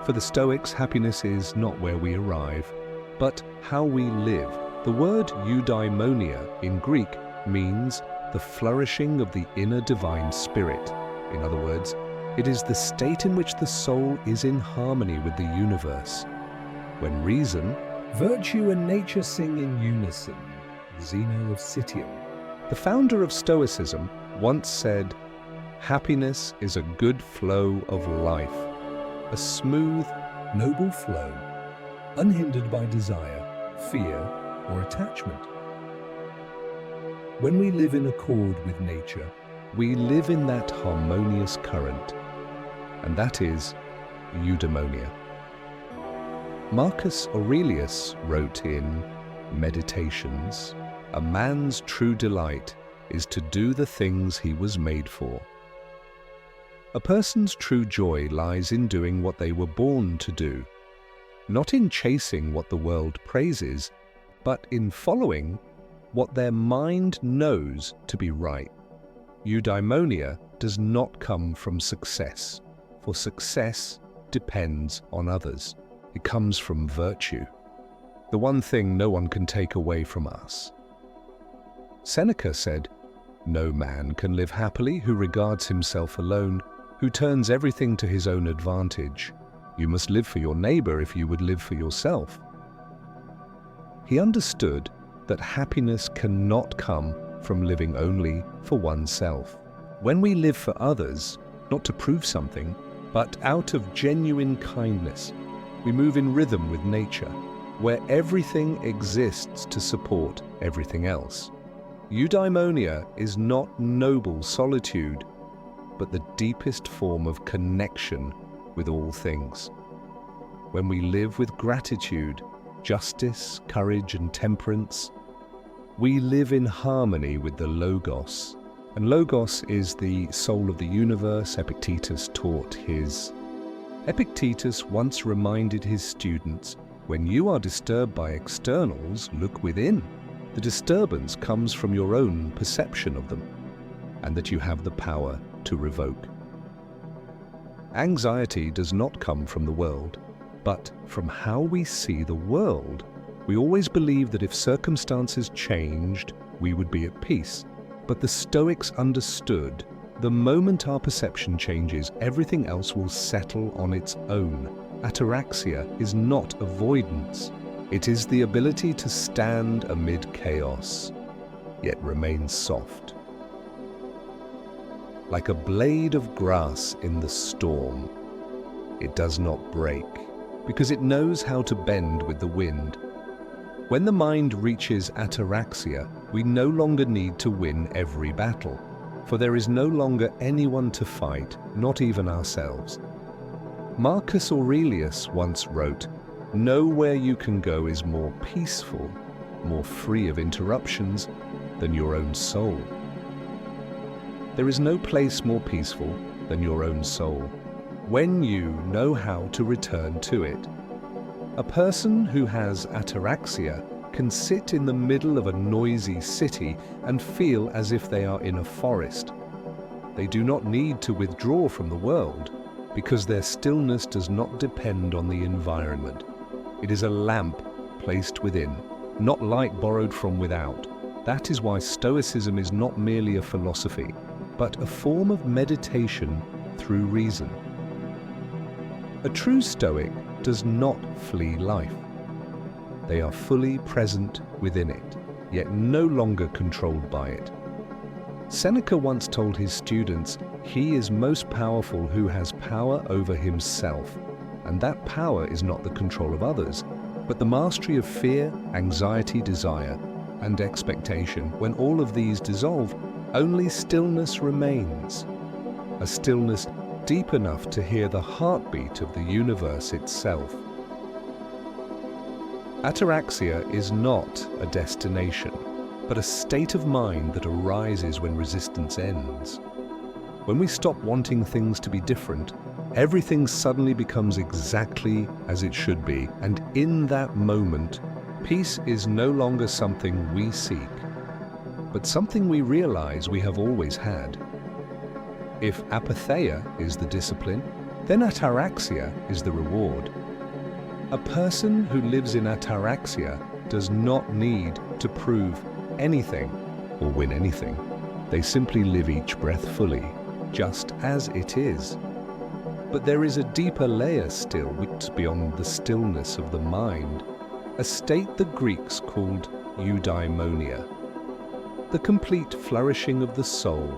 A: For the Stoics, happiness is not where we arrive, but how we live. The word eudaimonia in Greek means the flourishing of the inner divine spirit. In other words, it is the state in which the soul is in harmony with the universe. When reason,
B: Virtue and nature sing in unison. Zeno of Citium.
A: the founder of Stoicism, once said, "Happiness is a good flow of life, a smooth,
B: Noble flow, unhindered by desire, fear, or attachment. When we live in accord with nature,
A: we live in that harmonious current, and that is eudaimonia." Marcus Aurelius wrote in Meditations, "A man's true delight is to do the things he was made for." A person's true joy lies in doing what they were born to do, not in chasing what the world praises, but in following what their mind knows to be right. Eudaimonia does not come from success, for success depends on others. It comes from virtue, the one thing no one can take away from us. Seneca said, "No man can live happily who regards himself alone, who turns everything to his own advantage. You must live for your neighbor if you would live for yourself." He understood that happiness cannot come from living only for oneself. When we live for others, not to prove something, but out of genuine kindness, we move in rhythm with nature, where everything exists to support everything else. Eudaimonia is not noble solitude, but the deepest form of connection with all things. When we live with gratitude, justice, courage, and temperance, we live in harmony with the Logos. And Logos is the soul of the universe, Epictetus taught his. Epictetus once reminded his students, when you are disturbed by externals, look within. The disturbance comes from your own perception of them, and that you have the power to revoke. Anxiety does not come from the world, but from how we see the world. We always believe that if circumstances changed, we would be at peace. But the Stoics understood, the moment our perception changes, everything else will settle on its own. Ataraxia is not avoidance. It is the ability to stand amid chaos, yet remain soft. Like a blade of grass in the storm, it does not break, because it knows how to bend with the wind. When the mind reaches ataraxia, we no longer need to win every battle, for there is no longer anyone to fight, not even ourselves. Marcus Aurelius once wrote, "Nowhere you can go is more peaceful, more free of interruptions than your own soul." There is no place more peaceful than your own soul, when you know how to return to it. A person who has ataraxia can sit in the middle of a noisy city and feel as if they are in a forest. They do not need to withdraw from the world, because their stillness does not depend on the environment. It is a lamp placed within, not light borrowed from without. That is why Stoicism is not merely a philosophy, but a form of meditation through reason. A true Stoic does not flee life. They are fully present within it, yet no longer controlled by it. Seneca once told his students, he is most powerful who has power over himself, and that power is not the control of others, but the mastery of fear, anxiety, desire, and expectation. When all of these dissolve, only stillness remains, a stillness deep enough to hear the heartbeat of the universe itself. Ataraxia is not a destination, but a state of mind that arises when resistance ends. When we stop wanting things to be different, everything suddenly becomes exactly as it should be, and in that moment, peace is no longer something we seek, but something we realize we have always had. If apatheia is the discipline, then ataraxia is the reward. A person who lives in ataraxia does not need to prove anything or win anything. They simply live each breath fully, just as it is. But there is a deeper layer still, which beyond the stillness of the mind, a state the Greeks called eudaimonia, the complete flourishing of the soul.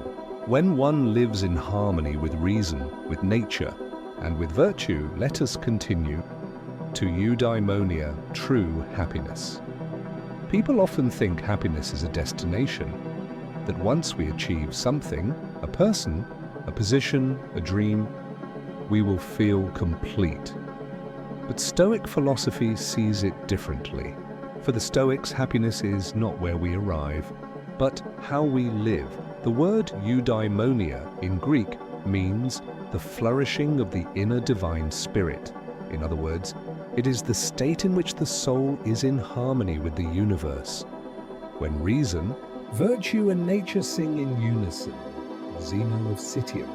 A: When one lives in harmony with reason, with nature, and with virtue, let us continue to eudaimonia, true happiness. People often think happiness is a destination, that once we achieve something, a person, a position, a dream, we will feel complete. But Stoic philosophy sees it differently. For the Stoics, happiness is not where we arrive, but how we live. The word eudaimonia in Greek means the flourishing of the inner divine spirit. In other words, it is the state in which the soul is in harmony with the universe. When reason,
B: Virtue and nature sing in unison. Zeno of Citium.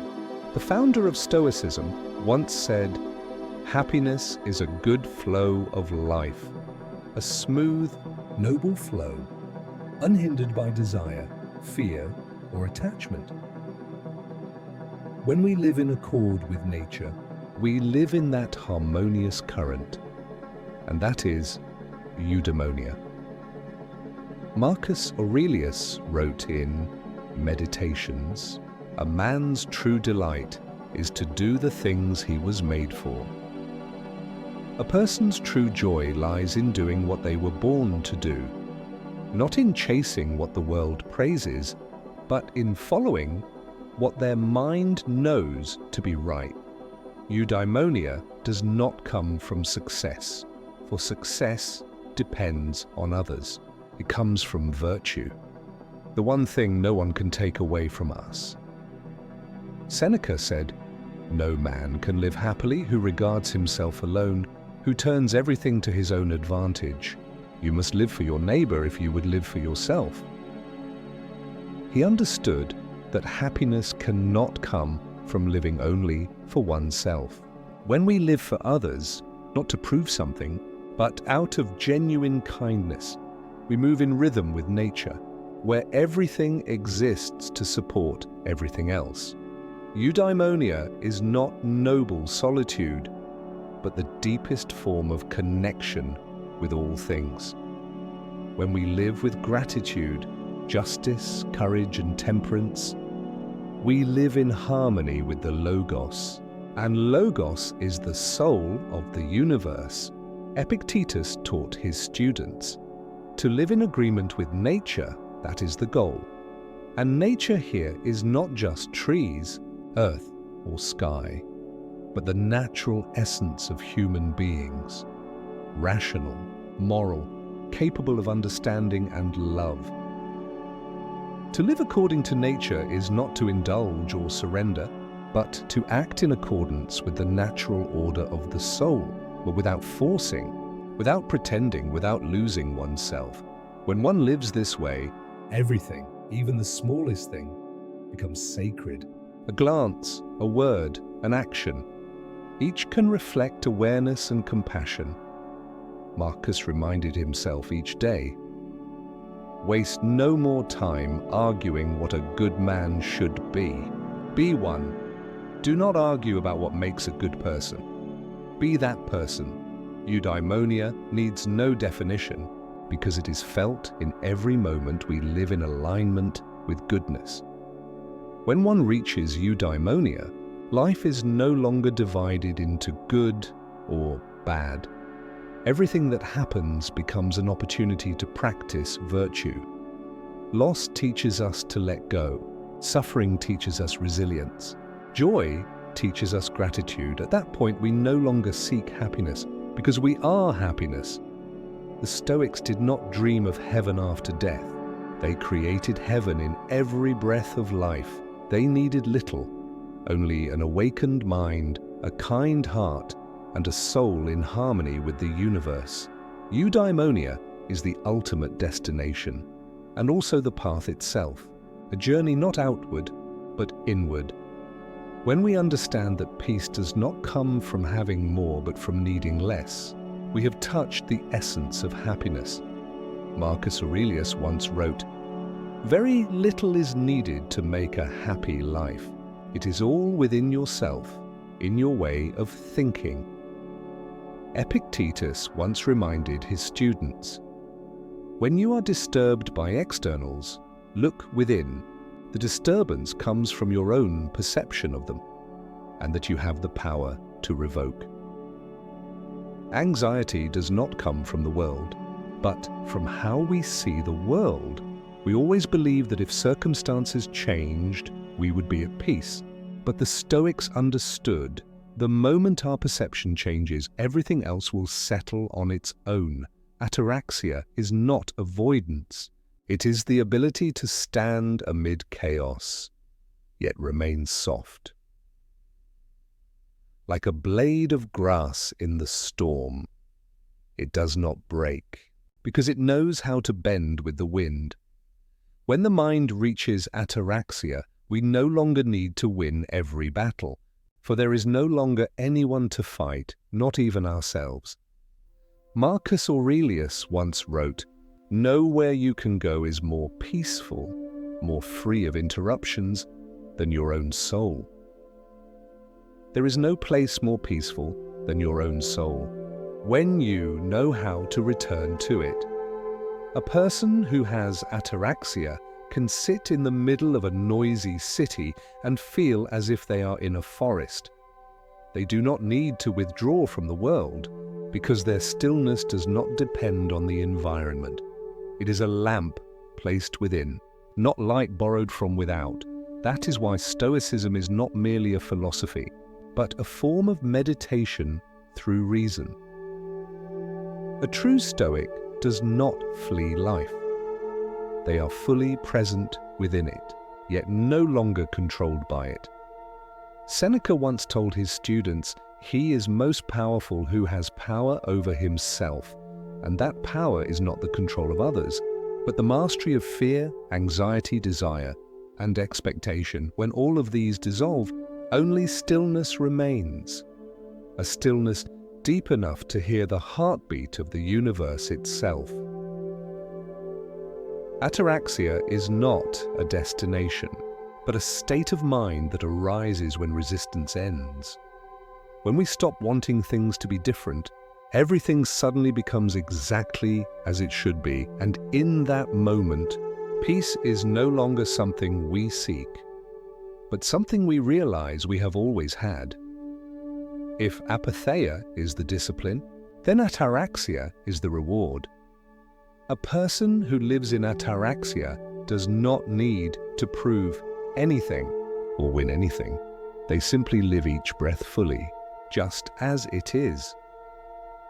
A: the founder of Stoicism, once said, Happiness is a good flow of life, a smooth,
B: noble flow, unhindered by desire, fear, or attachment. When we live in accord with nature,
A: we live in that harmonious current, and that is eudaimonia. Marcus Aurelius wrote in Meditations, "A man's true delight is to do the things he was made for." A person's true joy lies in doing what they were born to do, not in chasing what the world praises, but in following what their mind knows to be right. Eudaimonia does not come from success, for success depends on others. It comes from virtue, the one thing no one can take away from us. Seneca said, "No man can live happily who regards himself alone, who turns everything to his own advantage. You must live for your neighbor if you would live for yourself." He understood that happiness cannot come from living only for oneself. When we live for others, not to prove something, but out of genuine kindness, we move in rhythm with nature, where everything exists to support everything else. Eudaimonia is not noble solitude, but the deepest form of connection with all things. When we live with gratitude, justice, courage, and temperance, we live in harmony with the Logos, and Logos is the soul of the universe. Epictetus taught his students to live in agreement with nature, that is the goal. And nature here is not just trees, earth, or sky, but the natural essence of human beings, rational, moral, capable of understanding and love. To live according to nature is not to indulge or surrender, but to act in accordance with the natural order of the soul, but without forcing, without pretending, without losing oneself. When one lives this way,
B: everything, even the smallest thing, becomes sacred.
A: a glance, a word, an action, each can reflect awareness and compassion. Marcus reminded himself each day, "Waste no more time arguing what a good man should be. Be one. Do not argue about what makes a good person. Be that person." Eudaimonia needs no definition because it is felt in every moment we live in alignment with goodness. When one reaches eudaimonia, life is no longer divided into good or bad. Everything that happens becomes an opportunity to practice virtue. Loss teaches us to let go. Suffering teaches us resilience. Joy teaches us gratitude. At that point, we no longer seek happiness because we are happiness. The Stoics did not dream of heaven after death. They created heaven in every breath of life. They needed little, only an awakened mind, a kind heart, and a soul in harmony with the universe. Eudaimonia is the ultimate destination, and also the path itself, a journey not outward, but inward. When we understand that peace does not come from having more, but from needing less, we have touched the essence of happiness. Marcus Aurelius once wrote, "Very little is needed to make a happy life. It is all within yourself, in your way of thinking." Epictetus once reminded his students, "When you are disturbed by externals, look within. The disturbance comes from your own perception of them, and that you have the power to revoke." Anxiety does not come from the world, but from how we see the world. We always believe that if circumstances changed, we would be at peace. But the Stoics understood the moment our perception changes, everything else will settle on its own. Ataraxia is not avoidance. It is the ability to stand amid chaos, yet remain soft. Like a blade of grass in the storm, it does not break, because it knows how to bend with the wind. When the mind reaches ataraxia, we no longer need to win every battle. for there is no longer anyone to fight, not even ourselves. Marcus Aurelius once wrote, "Nowhere you can go is more peaceful, more free of interruptions than your own soul." There is no place more peaceful than your own soul, when you know how to return to it. A person who has ataraxia can sit in the middle of a noisy city and feel as if they are in a forest. They do not need to withdraw from the world, because their stillness does not depend on the environment. It is a lamp placed within, not light borrowed from without. That is why Stoicism is not merely a philosophy, but a form of meditation through reason. A true Stoic does not flee life. They are fully present within it, yet no longer controlled by it. Seneca once told his students, "He is most powerful who has power over himself, and that power is not the control of others, but the mastery of fear, anxiety, desire, and expectation. When all of these dissolve, only stillness remains, a stillness deep enough to hear the heartbeat of the universe itself." Ataraxia is not a destination, but a state of mind that arises when resistance ends. When we stop wanting things to be different, everything suddenly becomes exactly as it should be, and in that moment, peace is no longer something we seek, but something we realize we have always had. If apatheia is the discipline, then ataraxia is the reward. A person who lives in ataraxia does not need to prove anything or win anything. They simply live each breath fully, just as it is.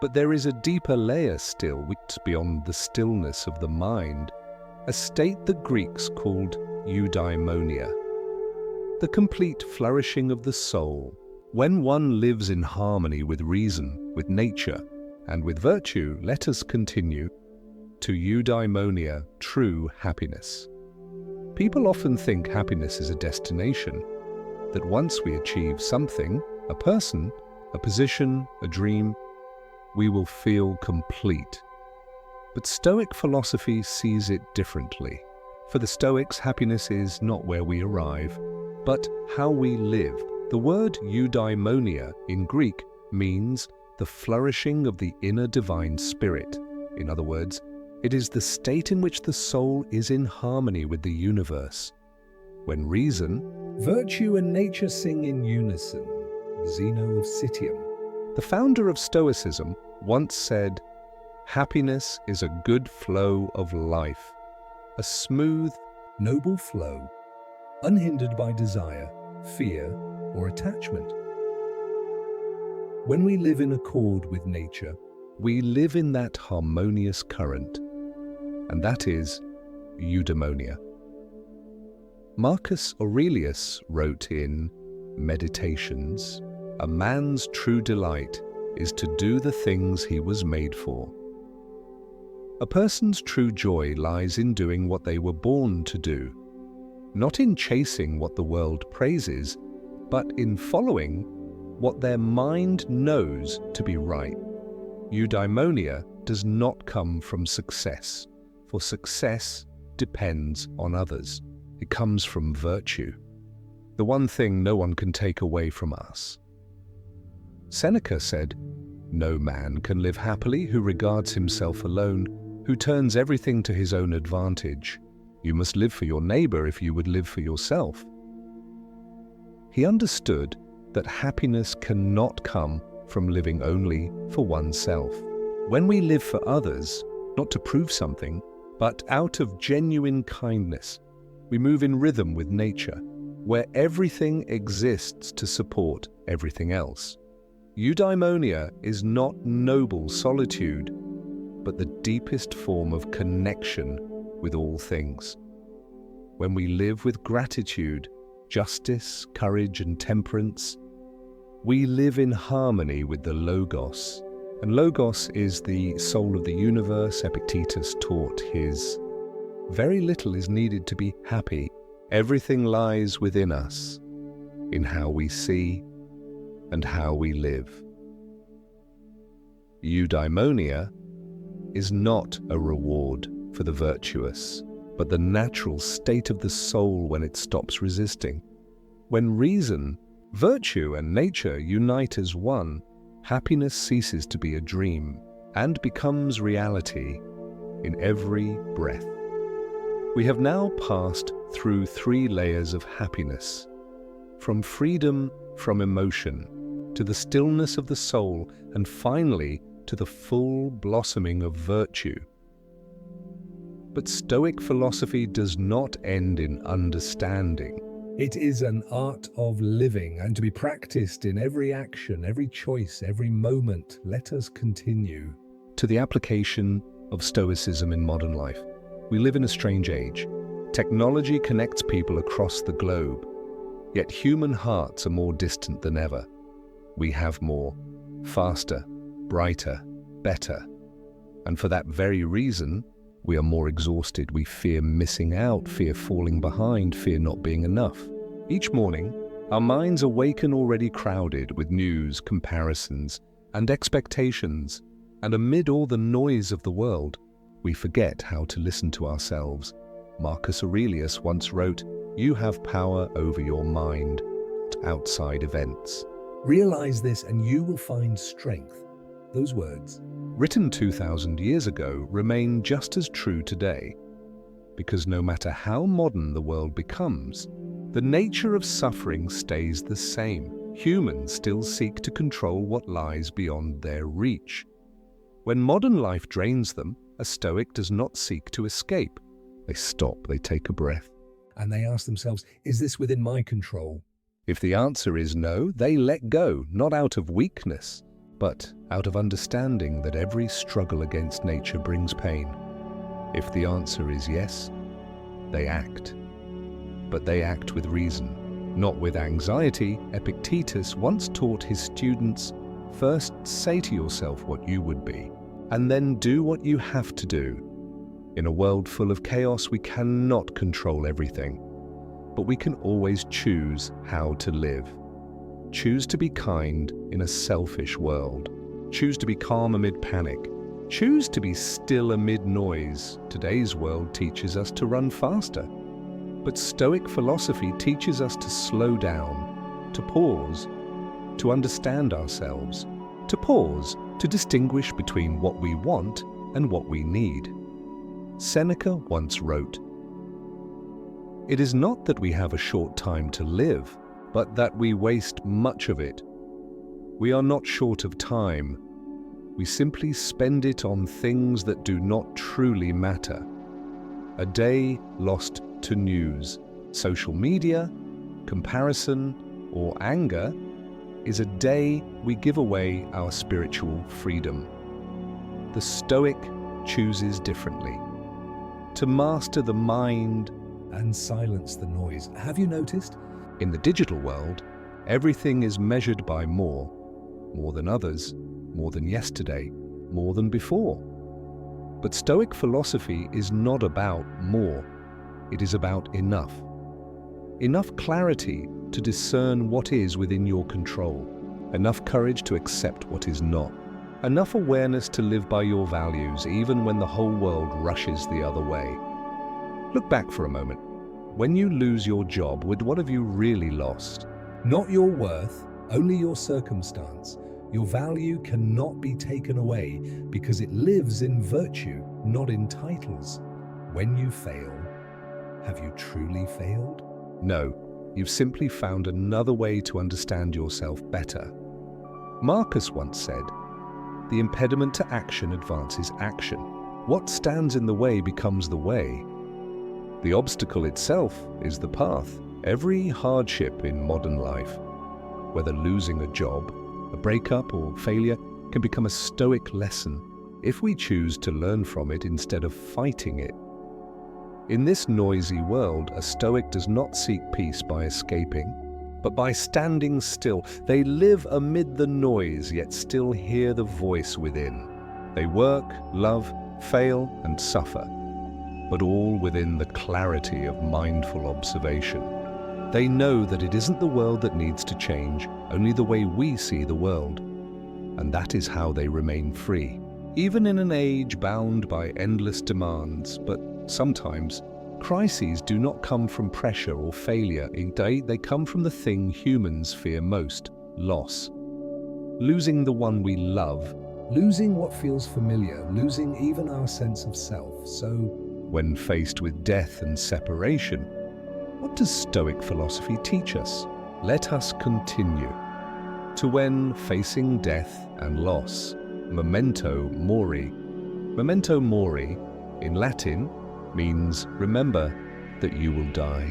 A: But there is a deeper layer still, which is beyond the stillness of the mind, a state the Greeks called eudaimonia, the complete flourishing of the soul. When one lives in harmony with reason, with nature, and with virtue, let us continue to eudaimonia, true happiness. People often think happiness is a destination, that once we achieve something, a person, a position, a dream, we will feel complete. But Stoic philosophy sees it differently. For the Stoics, happiness is not where we arrive, but how we live. The word eudaimonia in Greek means the flourishing of the inner divine spirit. In other words, it is the state in which the soul is in harmony with the universe. When reason,
B: Virtue and nature sing in unison. Zeno of Citium.
A: the founder of Stoicism, once said, "Happiness is a good flow of life, a smooth,
B: Noble flow, unhindered by desire, fear, or attachment. When we live in accord with nature,
A: we live in that harmonious current, and that is eudaimonia." Marcus Aurelius wrote in Meditations, "A man's true delight is to do the things he was made for." A person's true joy lies in doing what they were born to do, not in chasing what the world praises, but in following what their mind knows to be right. Eudaimonia does not come from success, for success depends on others. It comes from virtue, the one thing no one can take away from us. Seneca said, "No man can live happily who regards himself alone, who turns everything to his own advantage. You must live for your neighbor if you would live for yourself." He understood that happiness cannot come from living only for oneself. When we live for others, not to prove something, but out of genuine kindness, we move in rhythm with nature, where everything exists to support everything else. Eudaimonia is not noble solitude, but the deepest form of connection with all things. When we live with gratitude, justice, courage, and temperance, we live in harmony with the Logos. And Logos is the soul of the universe. Epictetus taught his, "Very little is needed to be happy. Everything lies within us, in how we see, and how we live. Eudaimonia is not a reward for the virtuous, but the natural state of the soul when it stops resisting. When reason, virtue, and nature unite as one, happiness ceases to be a dream and becomes reality in every breath. We have now passed through 3 layers of happiness, from freedom from emotion to the stillness of the soul, and finally to the full blossoming of virtue. But Stoic philosophy does not end in understanding.
B: It is an art of living and to be practiced in every action, every choice, every moment. Let us continue.
A: To the application of Stoicism in modern life. We live in a strange age. Technology connects people across the globe, yet human hearts are more distant than ever. We have more, faster, brighter, better. And for that very reason, we are more exhausted. We fear missing out, fear falling behind, fear not being enough. Each morning, our minds awaken already crowded with news, comparisons, and expectations. And amid all the noise of the world, we forget how to listen to ourselves. Marcus Aurelius once wrote, "You have power over your mind, outside events."
B: Realize this and you will find strength. Those words,
A: written 2,000 years ago, remain just as true today. Because no matter how modern the world becomes, the nature of suffering stays the same. Humans still seek to control what lies beyond their reach. When modern life drains them, a Stoic does not seek to escape. They stop, they take a breath.
B: and they ask themselves, is this within my control?
A: If the answer is no, they let go, not out of weakness, but out of understanding that every struggle against nature brings pain. If the answer is yes, they act. But they act with reason, not with anxiety. Epictetus once taught his students, first say to yourself what you would be, and then do what you have to do. In a world full of chaos, we cannot control everything, but we can always choose how to live. Choose to be kind in a selfish world. Choose to be calm amid panic. Choose to be still amid noise. Today's world teaches us to run faster. But Stoic philosophy teaches us to slow down, to pause, to understand ourselves, to pause, to distinguish between what we want and what we need. Seneca once wrote, "It is not that we have a short time to live, but that we waste much of it. We are not short of time. We simply spend it on things that do not truly matter. A day lost to news, social media, comparison, or anger is a day we give away our spiritual freedom." The Stoic chooses differently. To master the mind
B: and silence the noise. Have you noticed?
A: In the digital world, everything is measured by more than others, more than yesterday, more than before. But Stoic philosophy is not about more. It is about enough. Enough clarity to discern what is within your control. Enough courage to accept what is not. Enough awareness to live by your values even when the whole world rushes the other way. Look back for a moment. When you lose your job, what have you really lost?
B: Not your worth, only your circumstance. Your value cannot be taken away because it lives in virtue, not in titles. When you fail, have you truly failed?
A: No, you've simply found another way to understand yourself better. Marcus once said, "The impediment to action advances action. What stands in the way becomes the way. The obstacle itself is the path." Every hardship in modern life, whether losing a job, a breakup, or failure, can become a Stoic lesson if we choose to learn from it instead of fighting it. In this noisy world, a Stoic does not seek peace by escaping, but by standing still. They live amid the noise, yet still hear the voice within. They work, love, fail, and suffer, but all within the clarity of mindful observation. They know that it isn't the world that needs to change, only the way we see the world. And that is how they remain free, even in an age bound by endless demands. But sometimes, crises do not come from pressure or failure. Indeed, they come from the thing humans fear most: loss. Losing the one we love,
B: Losing what feels familiar, losing even our sense of self. So,
A: when faced with death and separation, what does Stoic philosophy teach us? Let us continue to when facing death and loss. Memento mori. Memento mori, in Latin, means remember that you will die.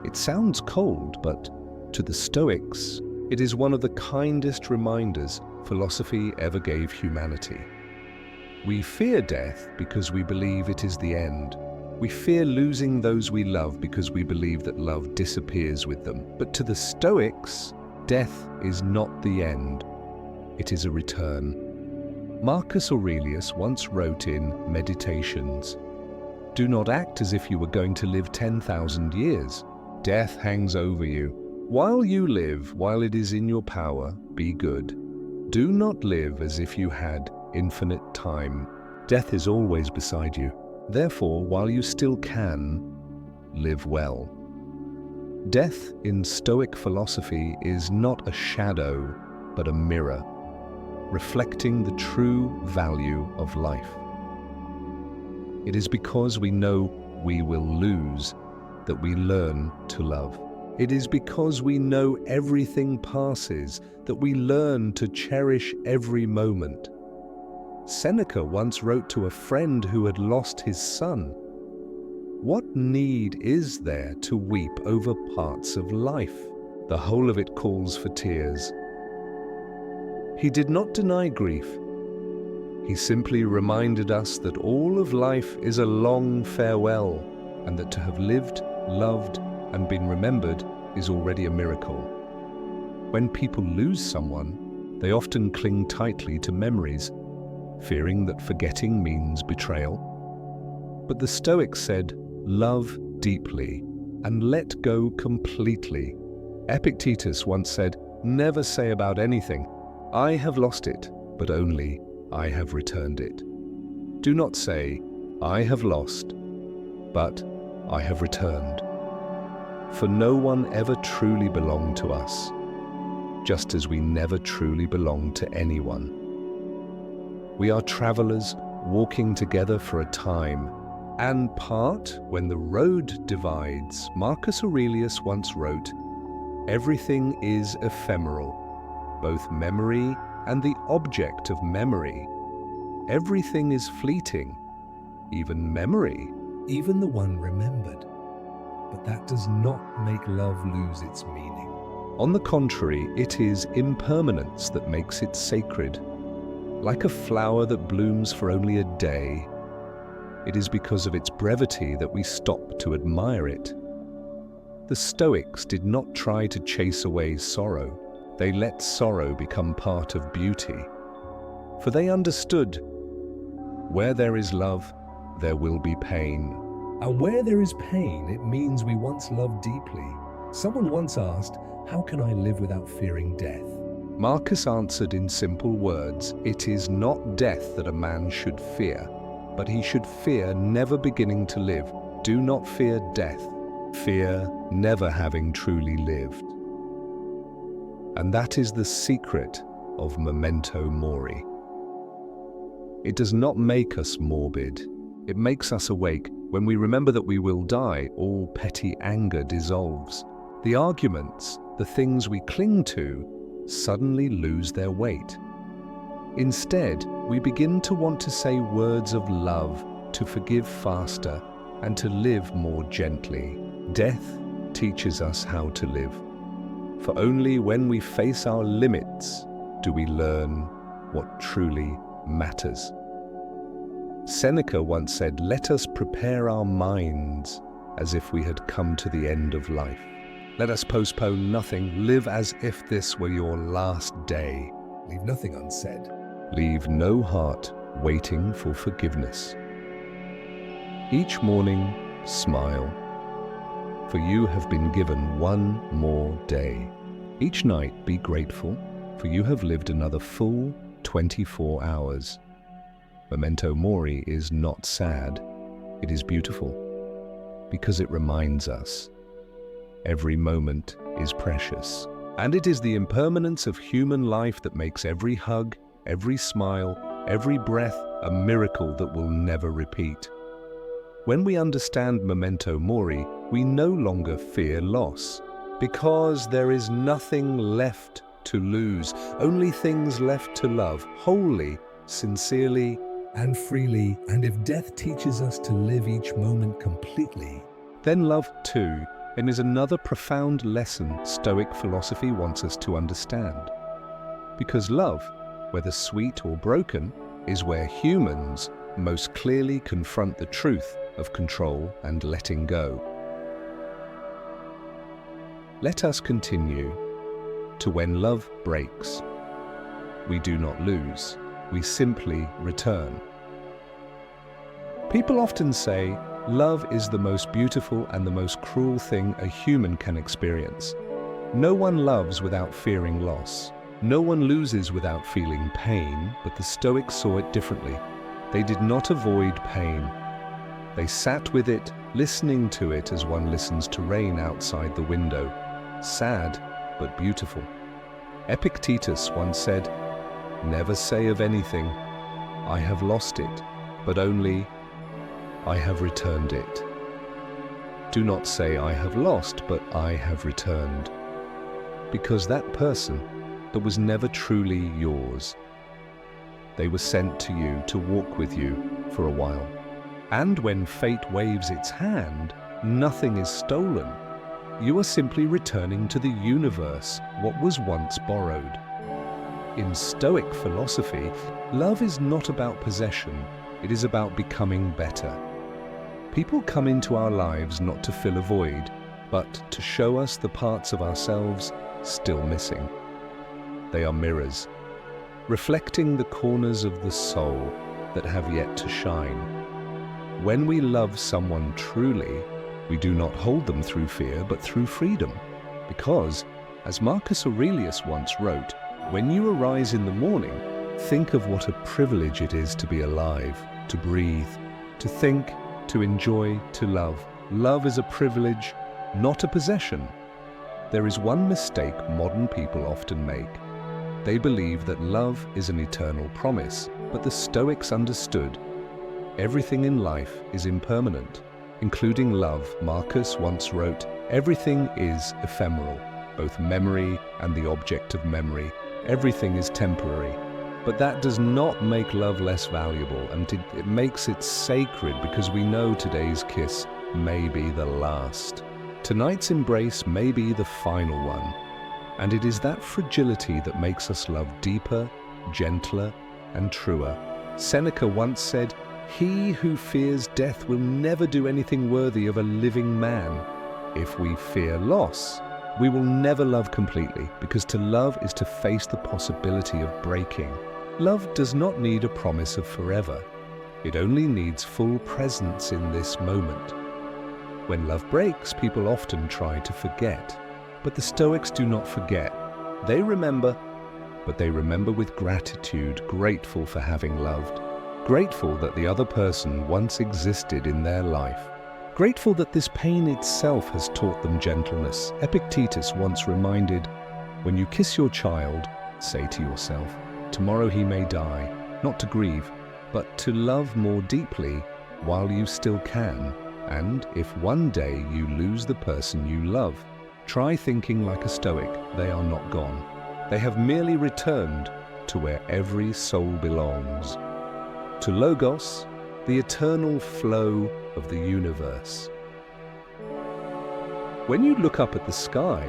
A: It sounds cold, but to the Stoics, it is one of the kindest reminders philosophy ever gave humanity. We fear death because we believe it is the end. We fear losing those we love because we believe that love disappears with them. But to the Stoics, death is not the end. It is a return. Marcus Aurelius once wrote in Meditations, "Do not act as if you were going to live 10,000 years. Death hangs over you. While you live, while it is in your power, be good. Do not live as if you had infinite time. Death is always beside you. Therefore, while you still can, live well." Death in Stoic philosophy is not a shadow, but a mirror, reflecting the true value of life. It is because we know we will lose that we learn to love. It is because we know everything passes that we learn to cherish every moment. Seneca once wrote to a friend who had lost his son, "What need is there to weep over parts of life? The whole of it calls for tears." He did not deny grief. He simply reminded us that all of life is a long farewell, and that to have lived, loved, and been remembered is already a miracle. When people lose someone, they often cling tightly to memories, fearing that forgetting means betrayal. But the Stoics said, love deeply and let go completely. Epictetus once said, "Never say about anything, 'I have lost it,' but only, 'I have returned it.' Do not say, 'I have lost,' but 'I have returned.' For no one ever truly belonged to us, just as we never truly belonged to anyone. We are travelers walking together for a time, and part when the road divides. Marcus Aurelius once wrote, "Everything is ephemeral, both memory and the object of memory. Everything is fleeting, even memory."
B: even the one remembered. But that does not make love lose its meaning.
A: On the contrary, it is impermanence that makes it sacred. Like a flower that blooms for only a day, it is because of its brevity that we stop to admire it. The Stoics did not try to chase away sorrow. They let sorrow become part of beauty. For they understood, where there is love, there will be pain.
B: And where there is pain, it means we once loved deeply. Someone once asked, how can I live without fearing death?
A: Marcus answered in simple words, "It is not death that a man should fear, but he should fear never beginning to live. Do not fear death. Fear never having truly lived." And that is the secret of memento mori. It does not make us morbid. It makes us awake. When we remember that we will die, all petty anger dissolves. The arguments, the things we cling to, suddenly lose their weight. Instead, we begin to want to say words of love, to forgive faster, and to live more gently. Death teaches us how to live. For only when we face our limits do we learn what truly matters. Seneca once said, "Let us prepare our minds as if we had come to the end of life. Let us postpone nothing. Live as if this were your last day.
B: Leave nothing unsaid.
A: Leave no heart waiting for forgiveness. Each morning, smile. for you have been given one more day. Each night be grateful, for you have lived another full 24 hours. Memento mori is not sad, it is beautiful, because it reminds us every moment is precious. And it is the impermanence of human life that makes every hug, every smile, every breath a miracle that will never repeat. When we understand memento mori, we no longer fear loss, because there is nothing left to lose, only things left to love, wholly, sincerely,
B: and freely. And if death teaches us to live each moment completely,
A: then love too, and is another profound lesson Stoic philosophy wants us to understand. Because love, whether sweet or broken, is where humans most clearly confront the truth of control and letting go. Let us continue to when love breaks. We do not lose, we simply return. People often say, love is the most beautiful and the most cruel thing a human can experience. No one loves without fearing loss. No one loses without feeling pain, but the Stoics saw it differently. They did not avoid pain. They sat with it, listening to it as one listens to rain outside the window. Sad, but beautiful. Epictetus once said, "Never say of anything, 'I have lost it,' but only, 'I have returned it.' Do not say 'I have lost,' but 'I have returned.' Because that person that was never truly yours, they were sent to you to walk with you for a while. And when fate waves its hand, nothing is stolen. You are simply returning to the universe what was once borrowed. In Stoic philosophy, love is not about possession, it is about becoming better. People come into our lives not to fill a void, but to show us the parts of ourselves still missing. They are mirrors, reflecting the corners of the soul that have yet to shine. When we love someone truly, we do not hold them through fear, but through freedom. Because, as Marcus Aurelius once wrote, when you arise in the morning, think of what a privilege it is to be alive, to breathe, to think, to enjoy, to love. Love is a privilege, not a possession. There is one mistake modern people often make. They believe that love is an eternal promise, but the Stoics understood everything in life is impermanent, including love. Marcus once wrote, "Everything is ephemeral, both memory and the object of memory. Everything is temporary." But that does not make love less valuable, and it makes it sacred, because we know today's kiss may be the last. Tonight's embrace may be the final one. And it is that fragility that makes us love deeper, gentler, and truer. Seneca once said, "He who fears death will never do anything worthy of a living man." If we fear loss, we will never love completely, because to love is to face the possibility of breaking. Love does not need a promise of forever. It only needs full presence in this moment. When love breaks, people often try to forget. But the Stoics do not forget. They remember, but they remember with gratitude, grateful for having loved, grateful that the other person once existed in their life, grateful that this pain itself has taught them gentleness. Epictetus once reminded, "When you kiss your child, say to yourself, 'Tomorrow he may die,' not to grieve, but to love more deeply while you still can. And if one day you lose the person you love, try thinking like a Stoic. They are not gone. They have merely returned to where every soul belongs, to Logos, the eternal flow of the universe." When you look up at the sky,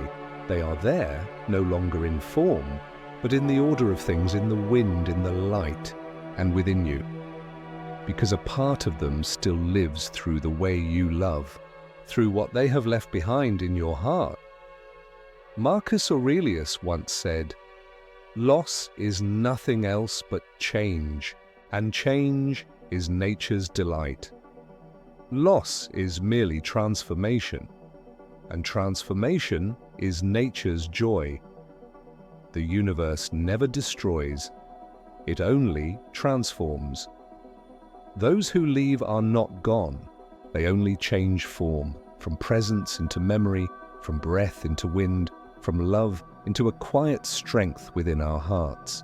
A: they are there, no longer in form, but in the order of things, in the wind, in the light, and within you. Because a part of them still lives through the way you love, through what they have left behind in your heart. Marcus Aurelius once said, "Loss is nothing else but change, and change is nature's delight." Loss is merely transformation. and transformation is nature's joy. The universe never destroys, it only transforms. Those who leave are not gone, they only change form, from presence into memory, from breath into wind, from love into a quiet strength within our hearts.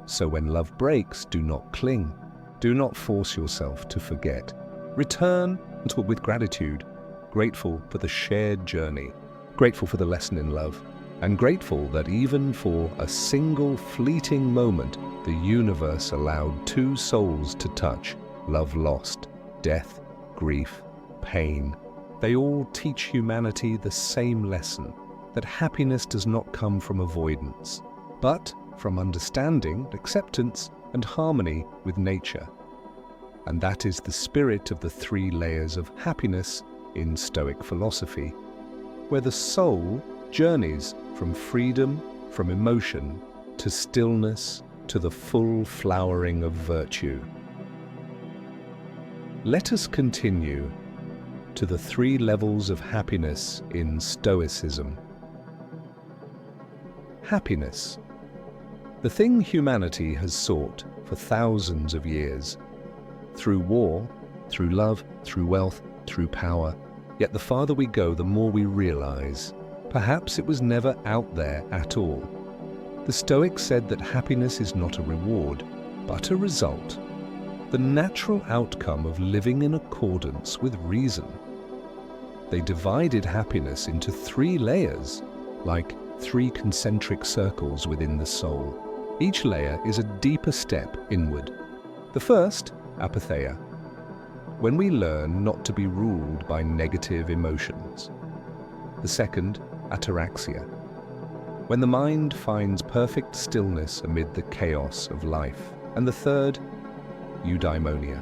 A: So when love breaks, do not cling. Do not force yourself to forget. Return with gratitude, grateful for the shared journey, grateful for the lesson in love, and grateful that even for a single fleeting moment, the universe allowed two souls to touch, love lost, death, grief, pain. They all teach humanity the same lesson, that happiness does not come from avoidance, but from understanding, acceptance, and harmony with nature. And that is the spirit of the 3 layers of happiness in Stoic philosophy, where the soul journeys from freedom, from emotion, to stillness, to the full flowering of virtue. Let us continue to the 3 levels of happiness in Stoicism. Happiness, the thing humanity has sought for thousands of years, through war, through love, through wealth, through power. Yet the farther we go, the more we realize, perhaps it was never out there at all. The Stoics said that happiness is not a reward, but a result, the natural outcome of living in accordance with reason. They divided happiness into 3 layers, like 3 concentric circles within the soul. Each layer is a deeper step inward. The first, apatheia, when we learn not to be ruled by negative emotions. The second, ataraxia, when the mind finds perfect stillness amid the chaos of life. And the third, eudaimonia,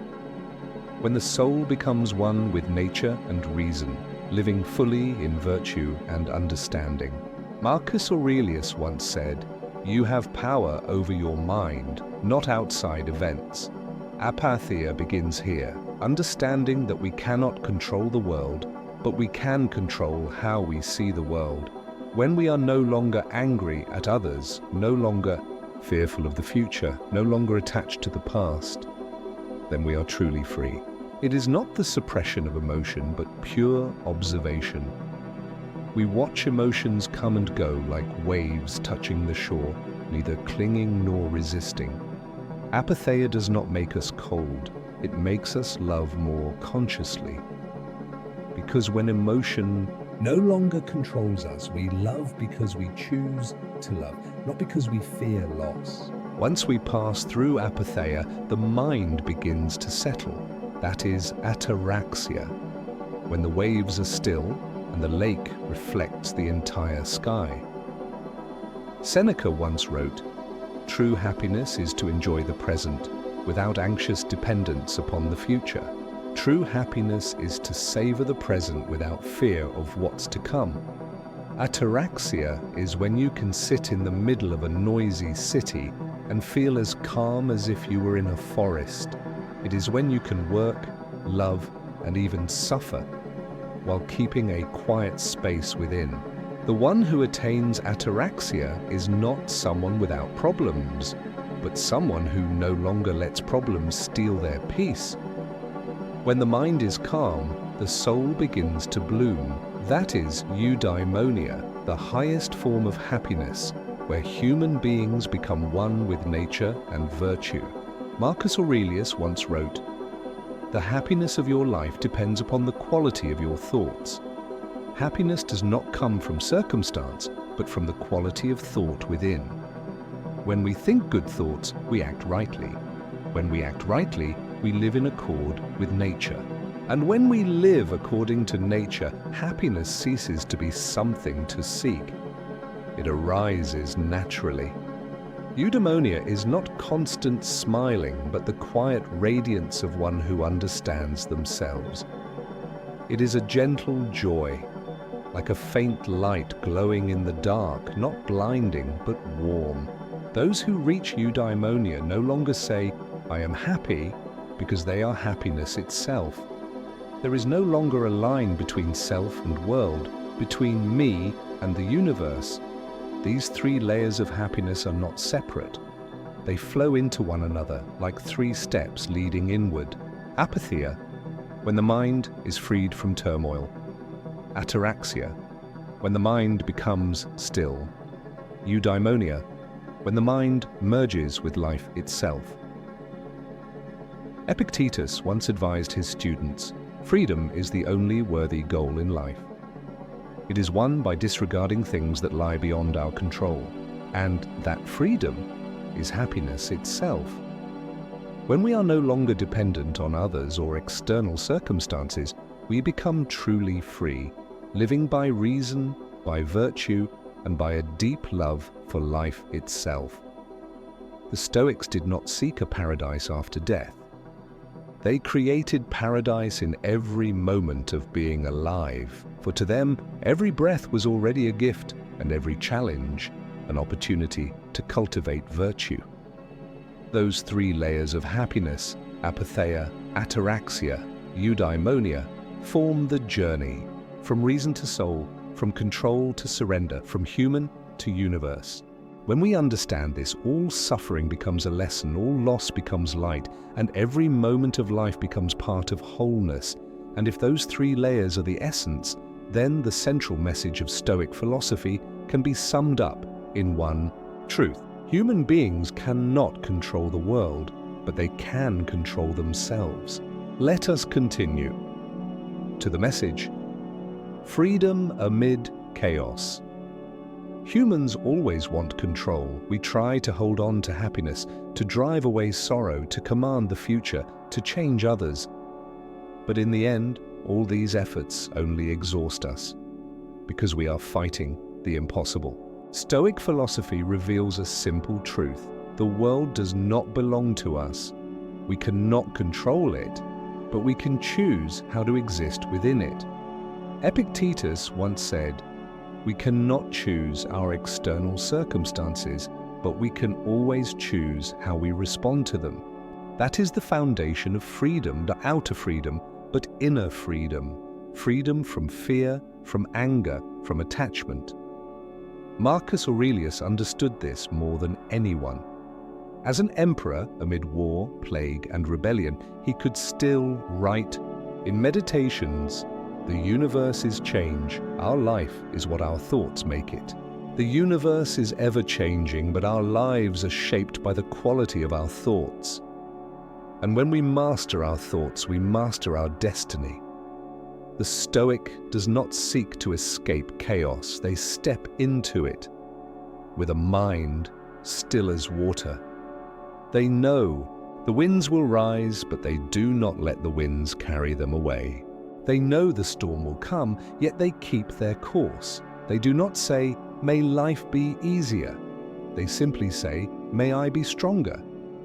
A: when the soul becomes one with nature and reason, living fully in virtue and understanding. Marcus Aurelius once said, "You have power over your mind, not outside events." Apatheia begins here, understanding that we cannot control the world, but we can control how we see the world. When we are no longer angry at others, no longer fearful of the future, no longer attached to the past, then we are truly free. It is not the suppression of emotion, but pure observation. We watch emotions come and go like waves touching the shore, neither clinging nor resisting. Apatheia does not make us cold, it makes us love more consciously. Because when emotion
B: no longer controls us, we love because we choose to love, not because we fear loss.
A: Once we pass through apatheia, the mind begins to settle. That is ataraxia, when the waves are still and the lake reflects the entire sky. Seneca once wrote, "True happiness is to enjoy the present without anxious dependence upon the future. True happiness is to savor the present without fear of what's to come." Ataraxia is when you can sit in the middle of a noisy city and feel as calm as if you were in a forest. It is when you can work, love, and even suffer while keeping a quiet space within. The one who attains ataraxia is not someone without problems, but someone who no longer lets problems steal their peace. When the mind is calm, the soul begins to bloom. That is eudaimonia, the highest form of happiness, where human beings become one with nature and virtue. Marcus Aurelius once wrote, "The happiness of your life depends upon the quality of your thoughts. Happiness does not come from circumstance, but from the quality of thought within. When we think good thoughts, we act rightly. When we act rightly, we live in accord with nature. And when we live according to nature, happiness ceases to be something to seek. It arises naturally." Eudaimonia is not constant smiling, but the quiet radiance of one who understands themselves. It is a gentle joy, like a faint light glowing in the dark, not blinding, but warm. Those who reach eudaimonia no longer say, "I am happy," because they are happiness itself. There is no longer a line between self and world, between me and the universe. These three layers of happiness are not separate. They flow into one another like three steps leading inward. Apatheia, when the mind is freed from turmoil. Ataraxia, when the mind becomes still. Eudaimonia, when the mind merges with life itself. Epictetus once advised his students, freedom is the only worthy goal in life. It is won by disregarding things that lie beyond our control, and that freedom is happiness itself. When we are no longer dependent on others or external circumstances, we become truly free, living by reason, by virtue, and by a deep love for life itself. The Stoics did not seek a paradise after death. They created paradise in every moment of being alive, for to them, every breath was already a gift, and every challenge an opportunity to cultivate virtue. Those three layers of happiness, apatheia, ataraxia, eudaimonia, form the journey from reason to soul, from control to surrender, from human to universe. When we understand this, all suffering becomes a lesson, all loss becomes light, and every moment of life becomes part of wholeness. And if those three layers are the essence, then the central message of Stoic philosophy can be summed up in one truth. Human beings cannot control the world, but they can control themselves. Let us continue to the message: freedom amid chaos. Humans always want control. We try to hold on to happiness, to drive away sorrow, to command the future, to change others. But in the end, all these efforts only exhaust us, because we are fighting the impossible. Stoic philosophy reveals a simple truth. The world does not belong to us. We cannot control it, but we can choose how to exist within it. Epictetus once said, "We cannot choose our external circumstances, but we can always choose how we respond to them." That is the foundation of freedom, not outer freedom, but inner freedom. Freedom from fear, from anger, from attachment. Marcus Aurelius understood this more than anyone. As an emperor amid war, plague, and rebellion, he could still write, "In Meditations, the universe is change. Our life is what our thoughts make it. The universe is ever changing, but our lives are shaped by the quality of our thoughts. And when we master our thoughts, we master our destiny." The Stoic does not seek to escape chaos. They step into it with a mind still as water. They know the winds will rise, but they do not let the winds carry them away. They know the storm will come, yet they keep their course. They do not say, "May life be easier." They simply say, "May I be stronger."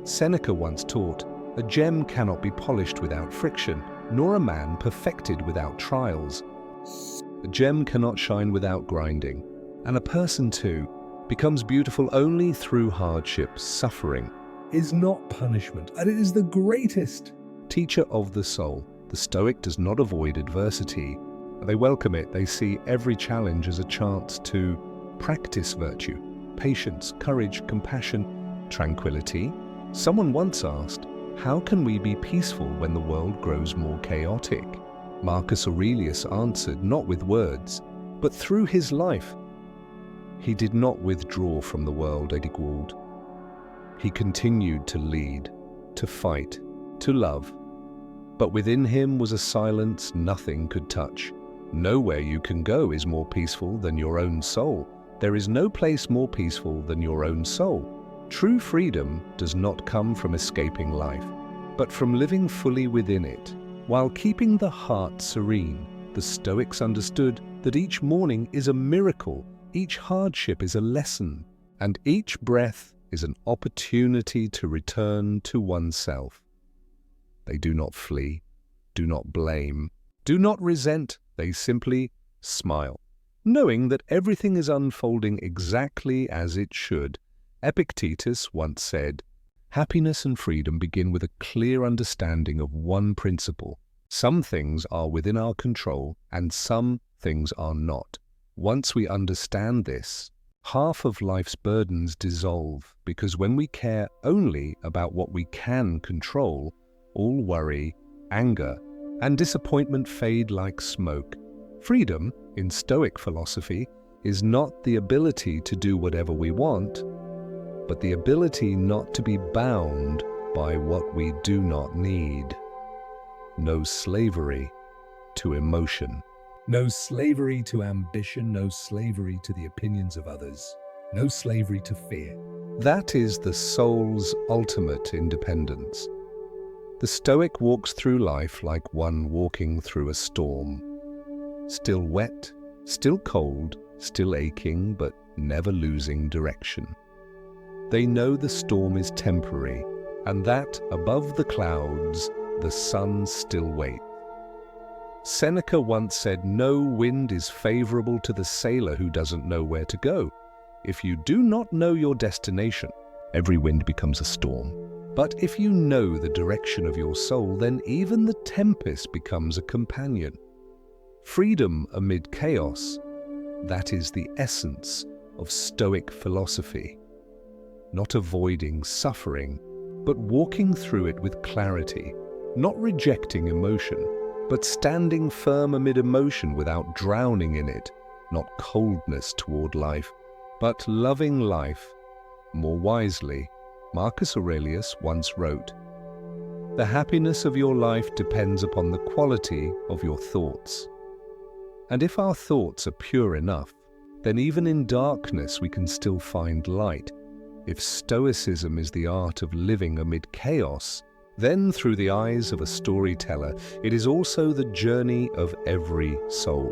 A: Seneca once taught, "A gem cannot be polished without friction, nor a man perfected without trials." A gem cannot shine without grinding, and a person too becomes beautiful only through hardship. Suffering
B: Is not punishment, and it is the greatest
A: teacher of the soul. The Stoic does not avoid adversity. They welcome it. They see every challenge as a chance to practice virtue, patience, courage, compassion, tranquility. Someone once asked, "How can we be peaceful when the world grows more chaotic?" Marcus Aurelius answered, not with words, but through his life. He did not withdraw from the world equaled. He continued to lead, to fight, to love. But within him was a silence nothing could touch. Nowhere you can go is more peaceful than your own soul. There is no place more peaceful than your own soul. True freedom does not come from escaping life, but from living fully within it. While keeping the heart serene, the Stoics understood that each morning is a miracle, each hardship is a lesson, and each breath is an opportunity to return to oneself. They do not flee, do not blame, do not resent, they simply smile, knowing that everything is unfolding exactly as it should. Epictetus once said, "Happiness and freedom begin with a clear understanding of one principle. Some things are within our control and some things are not. Once we understand this, half of life's burdens dissolve, because when we care only about what we can control, all worry, anger, and disappointment fade like smoke. Freedom, in Stoic philosophy, is not the ability to do whatever we want, but the ability not to be bound by what we do not need. No slavery to emotion.
B: No slavery to ambition, no slavery to the opinions of others, no slavery to fear.
A: That is the soul's ultimate independence. The Stoic walks through life like one walking through a storm. Still wet, still cold, still aching, but never losing direction. They know the storm is temporary, and that above the clouds, the sun still waits. Seneca once said, "No wind is favorable to the sailor who doesn't know where to go." If you do not know your destination, every wind becomes a storm. But if you know the direction of your soul, then even the tempest becomes a companion. Freedom amid chaos, that is the essence of Stoic philosophy. Not avoiding suffering, but walking through it with clarity, not rejecting emotion, but standing firm amid emotion without drowning in it, not coldness toward life, but loving life more wisely. Marcus Aurelius once wrote, "The happiness of your life depends upon the quality of your thoughts." And if our thoughts are pure enough, then even in darkness we can still find light. If Stoicism is the art of living amid chaos, then through the eyes of a storyteller, it is also the journey of every soul,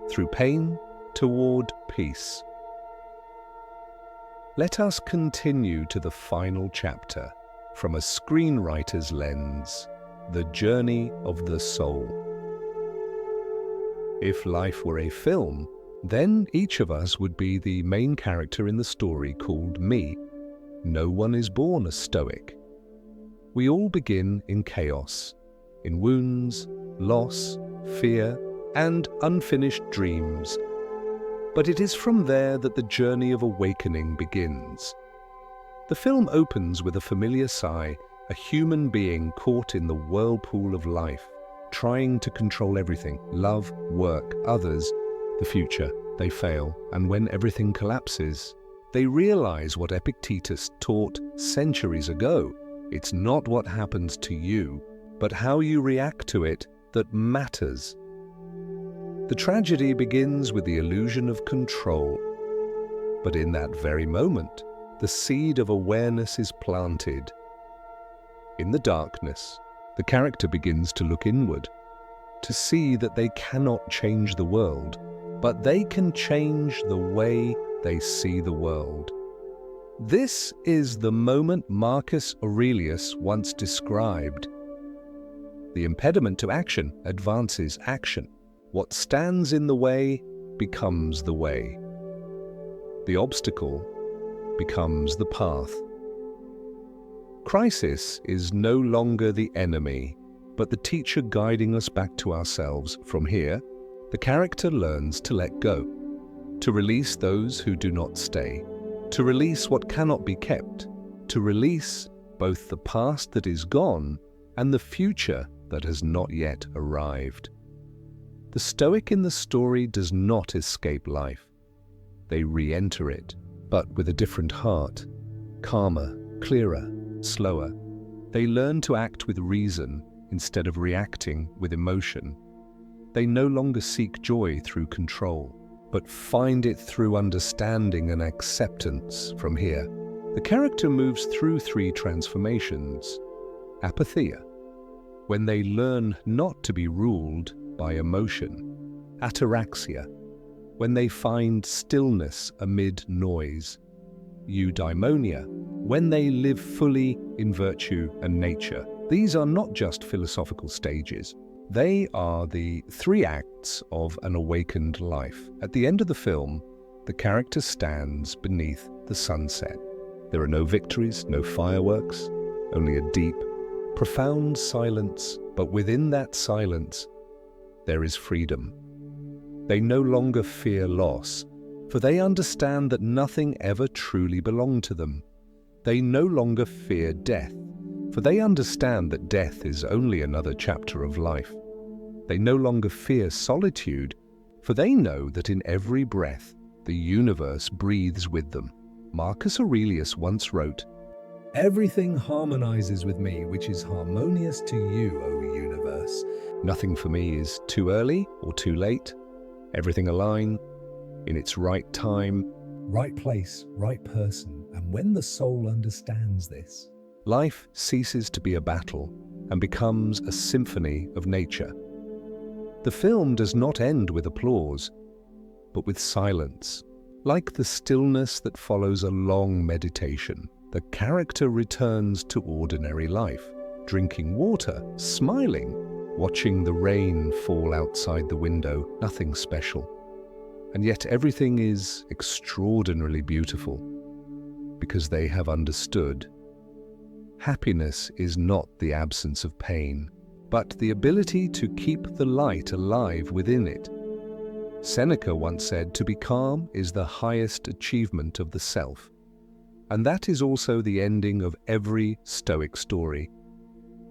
A: through pain toward peace. Let us continue to the final chapter, from a screenwriter's lens, the journey of the soul. If life were a film, then each of us would be the main character in the story called me. No one is born a Stoic. We all begin in chaos, in wounds, loss, fear, and unfinished dreams. But it is from there that the journey of awakening begins. The film opens with a familiar sigh, a human being caught in the whirlpool of life, trying to control everything: love, work, others, the future. They fail, and when everything collapses, they realize what Epictetus taught centuries ago. It's not what happens to you, but how you react to it that matters. The tragedy begins with the illusion of control. But in that very moment, the seed of awareness is planted. In the darkness, the character begins to look inward, to see that they cannot change the world, but they can change the way they see the world. This is the moment Marcus Aurelius once described. The impediment to action advances action. What stands in the way becomes the way. The obstacle becomes the path. Crisis is no longer the enemy, but the teacher guiding us back to ourselves. From here, the character learns to let go, to release those who do not stay, to release what cannot be kept, to release both the past that is gone and the future that has not yet arrived. The Stoic in the story does not escape life. They re-enter it, but with a different heart, calmer, clearer, slower. They learn to act with reason instead of reacting with emotion. They no longer seek joy through control, but find it through understanding and acceptance. From here, the character moves through three transformations. Apatheia, when they learn not to be ruled by emotion. Ataraxia, when they find stillness amid noise. Eudaimonia, when they live fully in virtue and nature. These are not just philosophical stages. They are the three acts of an awakened life. At the end of the film, the character stands beneath the sunset. There are no victories, no fireworks, only a deep, profound silence, but within that silence, there is freedom. They no longer fear loss, for they understand that nothing ever truly belonged to them. They no longer fear death, for they understand that death is only another chapter of life. They no longer fear solitude, for they know that in every breath, the universe breathes with them. Marcus Aurelius once wrote,
B: "Everything harmonizes with me, which is harmonious to you, O universe."
A: "Nothing for me is too early or too late. Everything aligns in its right time."
B: Right place, right person, and when the soul understands this,
A: Life ceases to be a battle and becomes a symphony of nature. The film does not end with applause, but with silence. Like the stillness that follows a long meditation, the character returns to ordinary life, drinking water, smiling, watching the rain fall outside the window, nothing special. And yet everything is extraordinarily beautiful, because they have understood. Happiness is not the absence of pain, but the ability to keep the light alive within it. Seneca once said, "To be calm is the highest achievement of the self." And that is also the ending of every Stoic story.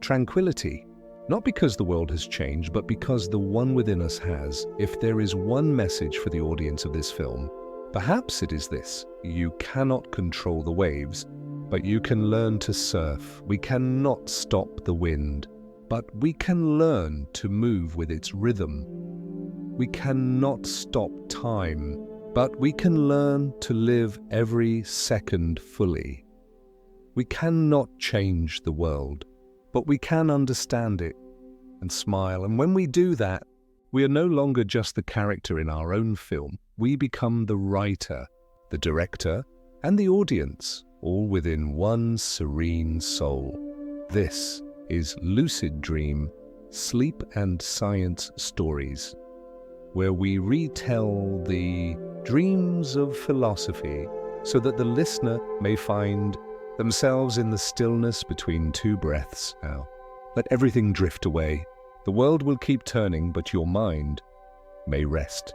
A: Tranquility, not because the world has changed, but because the one within us has. If there is one message for the audience of this film, perhaps it is this: you cannot control the waves, but you can learn to surf. We cannot stop the wind, but we can learn to move with its rhythm. We cannot stop time, but we can learn to live every second fully. We cannot change the world, but we can understand it and smile. And when we do that, we are no longer just the character in our own film. We become the writer, the director, and the audience, all within one serene soul. This is Lucid Dream, Sleep and Science Stories, where we retell the dreams of philosophy so that the listener may find themselves in the stillness between two breaths. Now, let everything drift away. The world will keep turning, but your mind may rest.